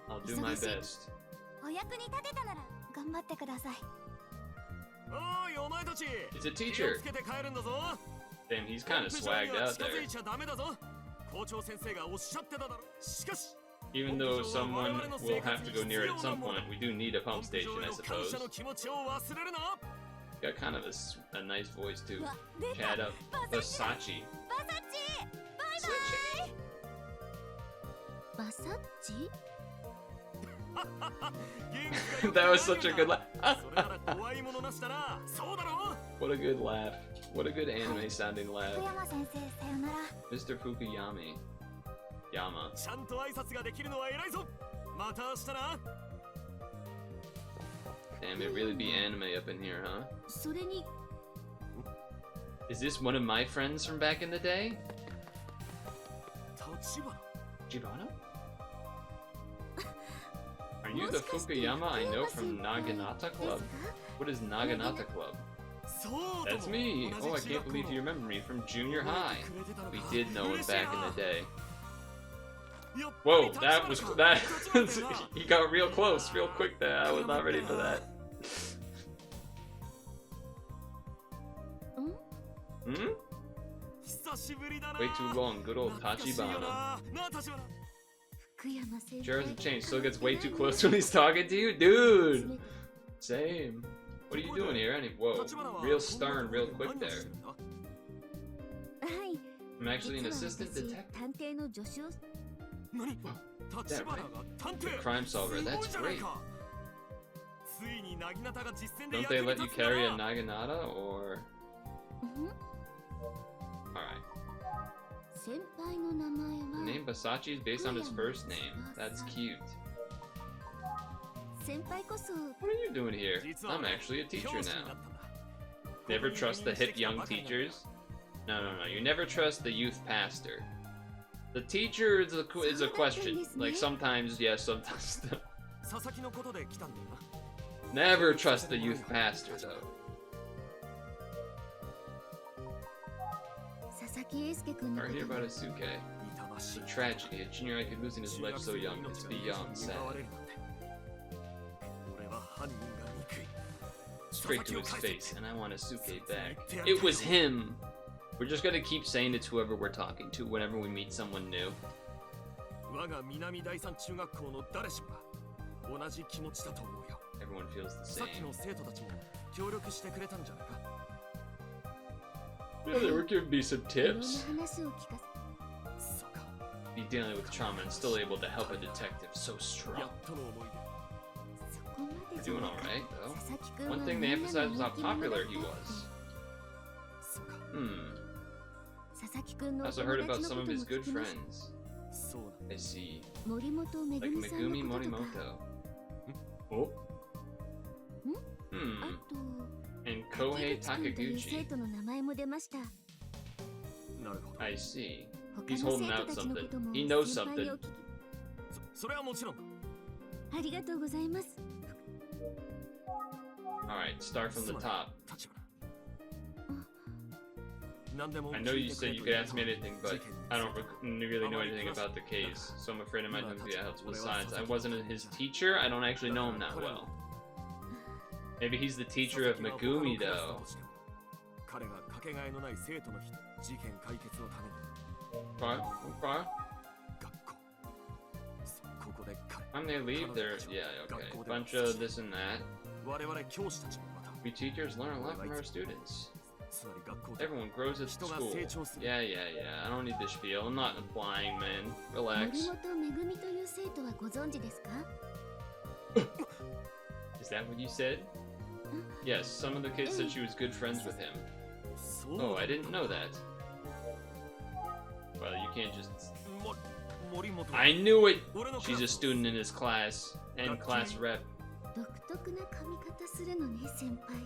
I'll do my best. お役に立てたなら頑張ってください おいお前たち It's a 気を teacher. つけて帰るんだぞ Damn, he's kind of swagged out 近づ there. いちゃダメだぞ校長先生がおっしゃってただろしかし Even though someone will have to go near it at some point, we do need a pump station, I 感 suppose. 謝の気持ちを忘れるな Got kind of a nice voice too. うわ出た Chat up. Versace. バサッチバイバイバサッチ That was such a good laugh. それなら怖いものなしだなそうだろ What a good laugh. What a good anime sounding 福 laugh. 山先生さよなら Mr. Fukuyami. Yama. ちゃんと挨拶ができるのは偉いぞまた明日な Damn, it really be anime up in here, huh? それに Is this one of my friends from back in the day? 立花 Jibana? Are you the Fukuyama I know from Naginata Club? What is Naginata Club? そうと That's も me! 同 Oh, I じ can't 中学校 believe の you remember me from junior high. 覚えてくれてたのか We did know him 嬉しい back in な the day. やっぱり Whoa, 立 that 花 was か that. 立花だよな He got real close, real quick there. I was not ready for that. Hmm? 久しぶりだな Way too long. Good old 懐かしいよ Tachibana. ななあ立花 福山先 Sure 輩 hasn't changed. Still gets way too close when he's talking to you, dude. Same. What are you doing here? Whoa, 立花は real stern, real こんな quick ところで何を there. してるんだはい I'm actually an 実は assistant 私 detective. 探偵の助手を何立花が探偵 Crime solver, すごい that's じゃない great. かついになぎなたが実践で Don't 役 they に let you 立つんだ carry a な naginata or? うん Alright. 先輩の名前 The は name Basachi is based on his first name. That's cute. 先輩こそ What are you doing here? 実は I'm ね actually a 教 teacher 師にな now. ったんだ Never trust the hip young teachers. No, no, no. You never trust the youth pastor. The teacher is a question. Like sometimes yes, sometimes no. 佐々木のことで来たんだよな Never trust the youth pastor though. 佐々木英介君の Are こ here と about Asuke? 痛まし It's い a tragedy. A junior high kid losing his life so young. It's beyond sad. 俺は犯人が憎い Straight to his face, and I want Asuke back. It was him! We're just gonna keep saying it to whoever we're talking to whenever we meet someone new. 我が南第三中学校の誰しもが同じ気持ちだと思うよ Everyone feels the さっき same. の生徒たちも協力してくれたんじゃないか Yeah, they were giving me some いろんな tips. 話を聞かそうか Be dealing with trauma and still able to help a detective so や strong. っとの思いせそこま We're でじゃ doing な alright く though. 佐々木君は One thing み they んな emphasized の was how 人気者だ popular っ he たって was. そうか Hmm. 佐々木君の I お also 友 heard 達 about の some こ of とも his 聞 good きました そう friends. なんだ I see. 森本めぐ Like みさんの Megumi こととか Morimoto. Oh? あ Hmm. と And Kohei 滝口くんという生 Takiguchi. 徒の名前も出ました。なるほど。 I see. 他 He's の holding 生 out 徒たちのこ something. とも He knows 先輩 something. にお聞き。それはもちろんだ。ありがとうございます。 Alright, start from the top. 立花。何でも I know 聞い you てく said れ you と could いう ask me anything, but I don't really know anything about the case, so I'm afraid I might not be able to. Besides, I wasn't his teacher. I don't actually know him that well. Maybe he's the teacher of Megumi, though. 彼がかけがえのない生徒の事件解決のために Okay, okay. 学校ここで彼 When they leave, they're yeah, okay. Bunch of this and that. 我々教師たちもまた We teachers learn a lot from our students. つまり学校で Everyone grows at 人が school. 成長する Yeah, I don't need this spiel. I'm not implying, man. 森 Relax. 本めぐみという生徒はご存知ですか？ Is that what you said? Yes, some of the kids said she was good friends with him. そう Oh, I didn't know that. Well, you can't just... 森本 I knew it! 俺のク She's ラ a ス student in his class. And class rep. 独特な髪型するのね、先輩。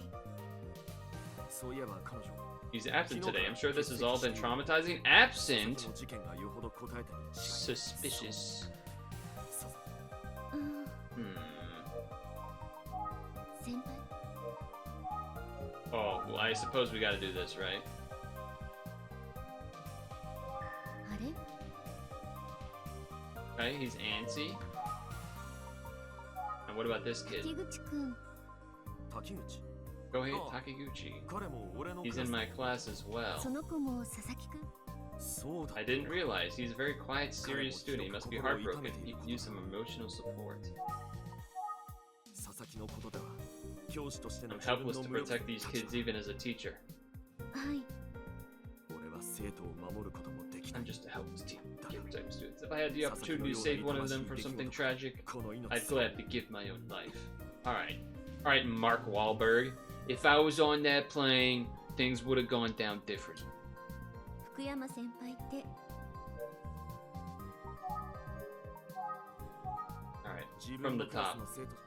そういえば彼女 He's absent today. I'm sure this has all been traumatizing. Absent? その事件がよほど答えたに違いない Suspicious. うん、 Hmm. 先輩。 Oh, well, I suppose we gotta do this, right? あれ？ Right? He's antsy. And what about this kid? 滝口くん、滝口 Kohei Oh. Takiguchi. 彼も俺のク He's ラ in ス my class as well. その子も佐々木くん。そうだ I didn't realize he's a very quiet, serious student. He must be heartbroken. He could use some emotional support. 佐々木のことでは教師としての I'm 自分 helpless の to 無力 protect these kids even as a teacher. はい。俺は生徒を守ることもできない I'm just a helpless teacher. Protect students. If I had the opportunity to save one of them from something tragic, この命 I'd gladly give my own life. Alright. Alright, Mark Wahlberg. If I was on that plane, things would have gone down different. 福山先輩って Alright, 自 from 分 the のクラス top. の生徒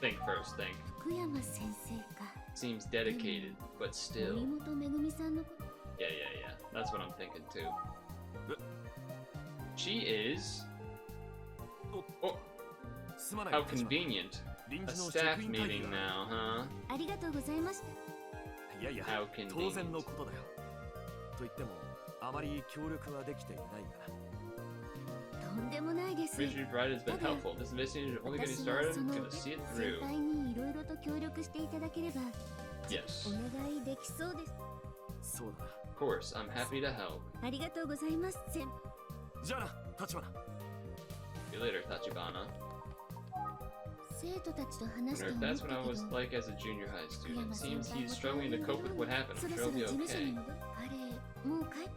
Think first, think. 福山先生か。 Seems dedicated, but 森 still. 本めぐみさんのこと。 Yeah. That's what I'm thinking too. She is. Oh, すまない how 立花 convenient. 臨 A 時の staff 職員会 meeting 議が now, huh? ありがとうございました。いやいや How 当然の convenient. ことだよと言ってもあまり協力はできていないがとんでもないです。 Richard Wright has been helpful. This investigation is only getting 私は started. そ I'm の gonna see it 先 through. 輩にいろいろと協力していただければ Yes. お願いできそうです。そうだな Of course, I'm happy to help. ありがとうございます。じゃあな立花 See you later, Tachibana. 生徒たちと話して Wonder 思 if っ that's た what I け was ど、 like as a junior high 福 student. 山先 Seems 輩 he's が struggling to cope with what happened. そ I'm ろ sure そ he'll ろ be 事務所に okay. 戻る。あれ、もう帰っ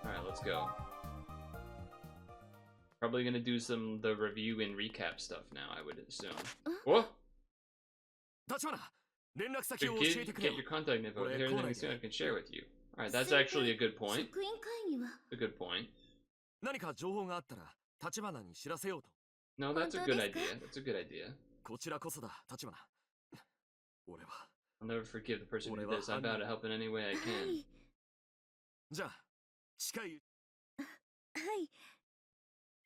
Alright, let's go. Probably gonna do the review and recap stuff now, I would assume. What? 立花連絡 To 先を教えてくれ get your contact info. Well, Hear anything correct. soon I can share with you. Alright, that's actually a good point. 職員会議は A good point. 何か情報があったら立花に知らせようと No, that's a Well, good that is idea. That's a good idea. こちらこそだ立花俺は I'll never forgive the person who did Well, this. I'm bound to help in any way I は can. い、じゃあ近いは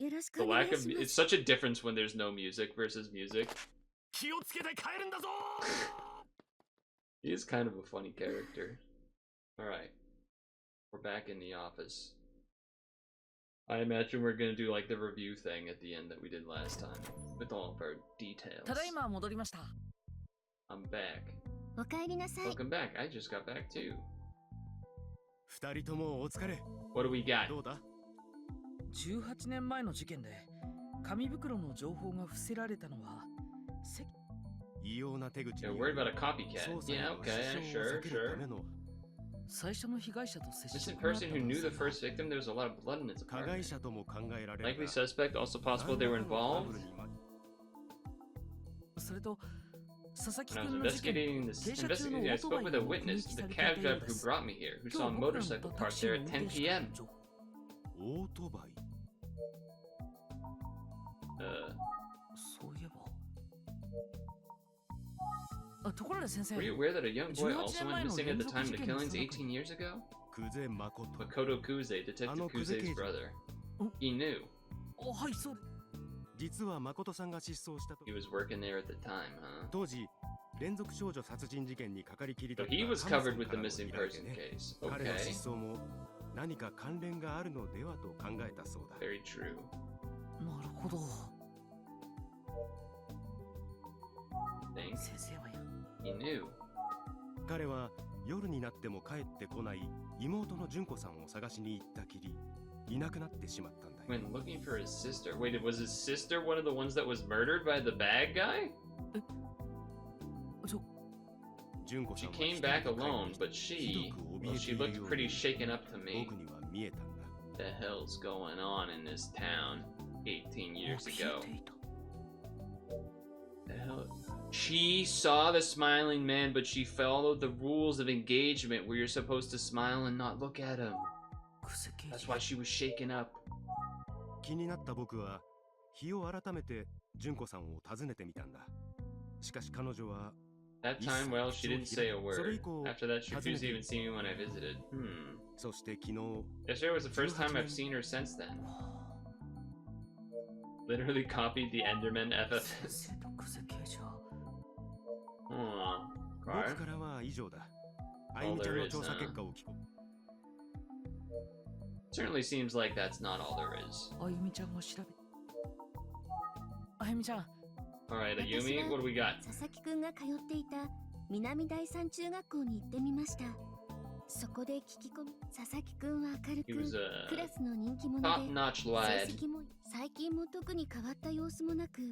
い。よろしく The お願い lack し of ま it's す。 such a difference when there's no music versus music. 気をつけて帰るんだぞ He is kind of a funny character. Alright. We're back in the office. I imagine we're gonna do like the review thing at the end that we did last time. With all of our details. ただいま戻りました。 I'm back. お帰りなさい。 Welcome back. I just got back too. 二人ともお疲れ What do we got? どうだ18年前の事件で紙袋の情報が伏せられたのは異様な手口 Yeah, worried about a copycat. Yeah, okay, sure. 最初の被害者と接 Missing 触があった person 男 who knew 性 the first victim, there was a lot of blood in his 加害 apartment. 者とも考えられる Likely suspect, also possible they were involved. それと佐々木 When I 君 was の事件 investigating this, 停車中の I オート spoke バイ with が a 目 witness, 撃 the されてい cab たよう driver で who す。 brought me here, who 今 saw 日 a 僕らの乗 motorcycle ったタ parked クシ there ー at の運 10 転手から p.m. の情報オートバイ Uh, そういえばところで先生 Were you aware that a young boy 18 also 年前 went の missing at the 連続 time of 事 the 件の killings その子 18 years ago? 久世誠 Makoto Kuze, Detective Kuze's brother. He knew. はいそう実は誠さんが失踪したと He was working there at the time, huh? 当時連続少女殺人事件にかかりきりだ So った he was ハムソ covered ン with か the らの missing 依頼で person ね case. 彼の Okay. 失踪も何か関連があるのではと考えたそうだ Very true. なるほど。 Think 先生はや。 he knew. 彼は夜になっても帰ってこない妹の純子さんを探しに行ったきりいなくなってしまったんだよ When looking for his sister. Wait, was his sister one of the ones that was murdered by the bad guy? 純子 She さんは came 一人で back 帰って alone, きて but ひ she, どく well, 怯えて she いる looked よう pretty に shaken up to me. 僕には見えたんだ The hell's going on in this town 18 years 消 ago? えていた。 The hell? She saw the smiling man, but she followed the rules of engagement where you're supposed to smile and not look at him. クセ刑 That's 事 why she was shaken up. 気になった僕は日を改めて純子さんを訪ねてみたんだしかし彼女は That time, well, she didn't say a word. それ以降 After that, she 訪ね refused て to even see me when I visited. そして昨日 Yesterday was the first time I've seen her since then. Literally copied the Enderman 先 FF. 生とクセ刑事は。 僕 Okay. からは以上だあゆみちゃんの調査結果を聞こう Certainly seems like that's not all there is. あゆみちゃんが調べ。あゆみちゃん。 Alright, Ayumi, what do we got? 佐々木くんが通っていた南第三中学校に行ってみましたそこで聞き込み佐々木くんは明る He く was クラ a スの人気者で top-notch 成 lad. 績も最近も特に変わった様子もなく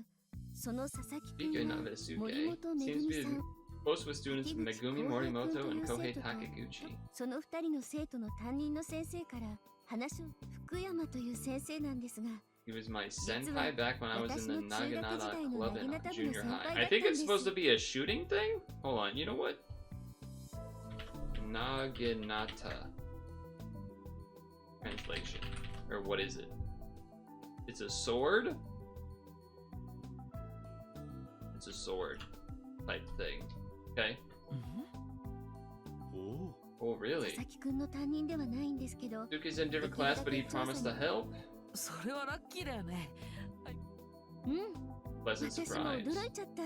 その佐々木く Speaking ん of は Isuke, 森本めぐ seems to み be さん close with students Megumi Morimoto and Kohei Takiguchi. その二人の生徒の担任の先生から話を福山という先生なんですが He was my senpai back when I was in the Naginata Club in junior high. I think it's supposed to be a shooting thing? Hold on, you know what? Naginata. Translation. Or what is it? It's a sword? It's a sword type thing. Okay. おお Oh, really? 佐々木くんの担任ではないんですけど Suki's in different class, but he promised to help? それはラッキーだよね。うん Pleasant 私も surprise. 驚いちゃった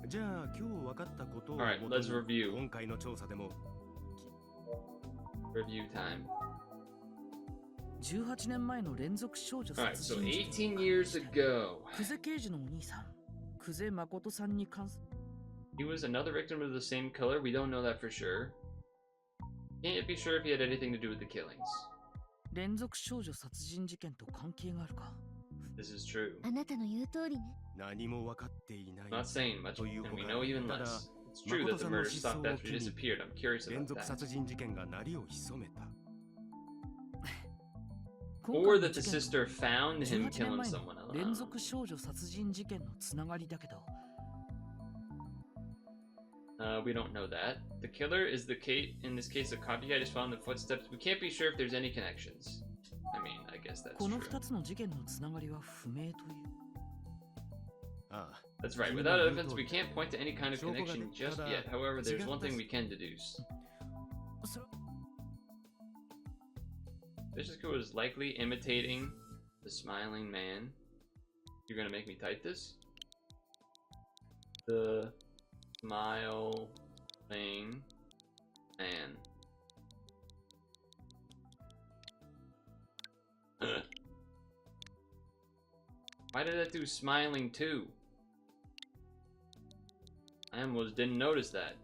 じゃあ今日分かったことを Alright, 元 let's に review. 今回の調査でも Review time. 18年前の連続少女 Alright, 殺 so 人事件 18 years ago, クゼ刑事のお兄さん、クゼ誠さんに関す he was another victim of the same killer. We don't know that for sure. Can't be sure if he had anything to do with the killings. 連続少女殺人事件と関係があるか。 This is true. あなたの言う通りね何も分かっていない I'm not saying much, という and ほ we か know even ただ less. It's true that the murder stopped after he disappeared. I'm curious 連 about 続 that. 殺人事件が鳴りを潜めた Or that the sister found him 18年 killing 前 someone の else. 連続少女殺人事件のつながりだけど、 We don't know that. The killer is the case. In this case, a copycat is found in the footsteps. We can't be sure if there's any connections. I mean, I guess that's この true. 2つの事件のつながりは不明という。ああ That's right. Without evidence, we can't point to any kind of connection just yet. However, there's one thing we can deduce. それ Vishku is likely imitating the smiling man. You're gonna make me type this? The smiling man. Why did that do smiling too? I almost didn't notice that.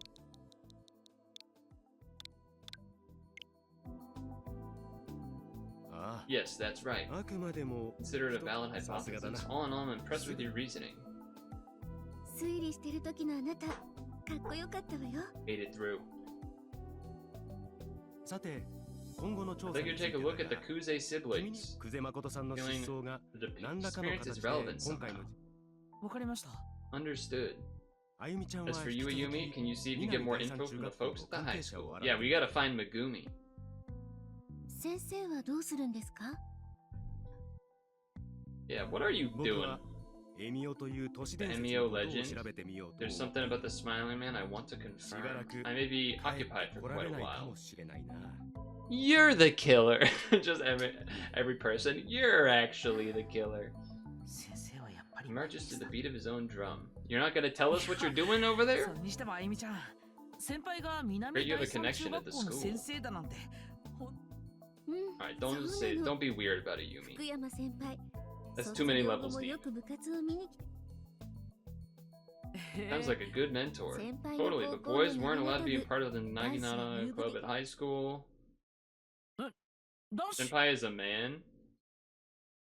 Yes, that's right. あくまでも Consider it a valid さすがだな hypothesis. All in all, I'm impressed with your reasoning. 推理してる時のあなたかっこよかったわよ Made it through. さて今後の調 I'd 査 like に you つ to いて take a だ look at the が Kuze 君に siblings. 久世誠さんの失踪が The 何らかの experience 形 is で relevant 今回の somehow. わかりました。 Understood. あゆみちゃんは As for 引 you, き続 Ayumi, き can you see if you get more info from the folks at the high school? Yeah, we gotta find Megumi. 先生はどうするんですか Yeah, what are you 僕 doing? はエミオという都市伝 The 説 Emio のことを legend? 調べてみようと There's something about the smiling man I want to しばら confirm. く I may be 帰っ occupied て for こら quite れ a ないか while. もしれないな。 You're the killer. Just every person. You're actually the killer. 先生はやっぱり He marches to the beat of his own drum. You're not gonna tell us what you're doing over there? にしてもあゆみちゃん、先輩が Great, 南 you have 第 a 三 connection 中 at 学 the 校の school. 先生だなんて。Alright, don't be weird about it, Yumi. 福山先輩 That's too many 卒業後 levels も deep. よく部活を見に来て Sounds like a good mentor. 先輩の Totally, but 高校の boys weren't allowed to be a 部 part of the Naginata Club at high school. 男子 Senpai is a man?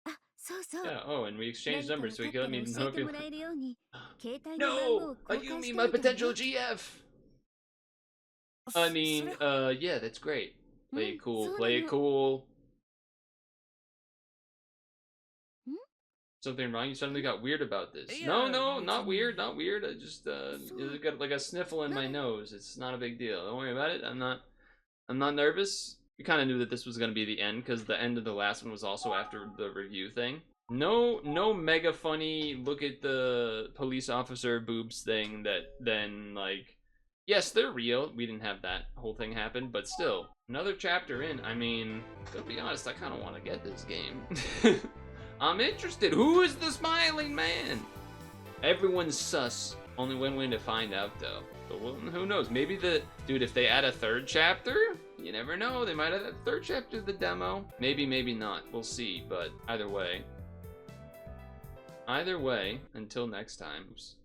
あ、そうそう Yeah, oh, and we 何 exchanged か numbers so he 分か could っ let た me ら know 教え if てもらえるように携帯の番号 No! を A 交換し Yumi, て my おいたの potential よ GF! I mean, yeah, that's great. Play it cool, so play it no. cool. Hmm? Something wrong? You suddenly got weird about this. Yeah, No, no, it's not weird, not weird. I just, So- got like a sniffle in my nose. It's not a big deal. Don't worry about it. I'm not nervous. We kind of knew that this was going to be the end because the end of the last one was also after the review thing. No mega funny look at the police officer boobs thing that then like, yes, they're real. We didn't have that whole thing happen, but still, another chapter in. I mean, to be honest, I kind of want to get this game. I'm interested. Who is the smiling man? Everyone's sus. Only one way to find out, though. But who knows? Maybe dude, if they add a third chapter, you never know. They might add a third chapter to the demo. Maybe, maybe not. We'll see. But either way, until next time. Oops.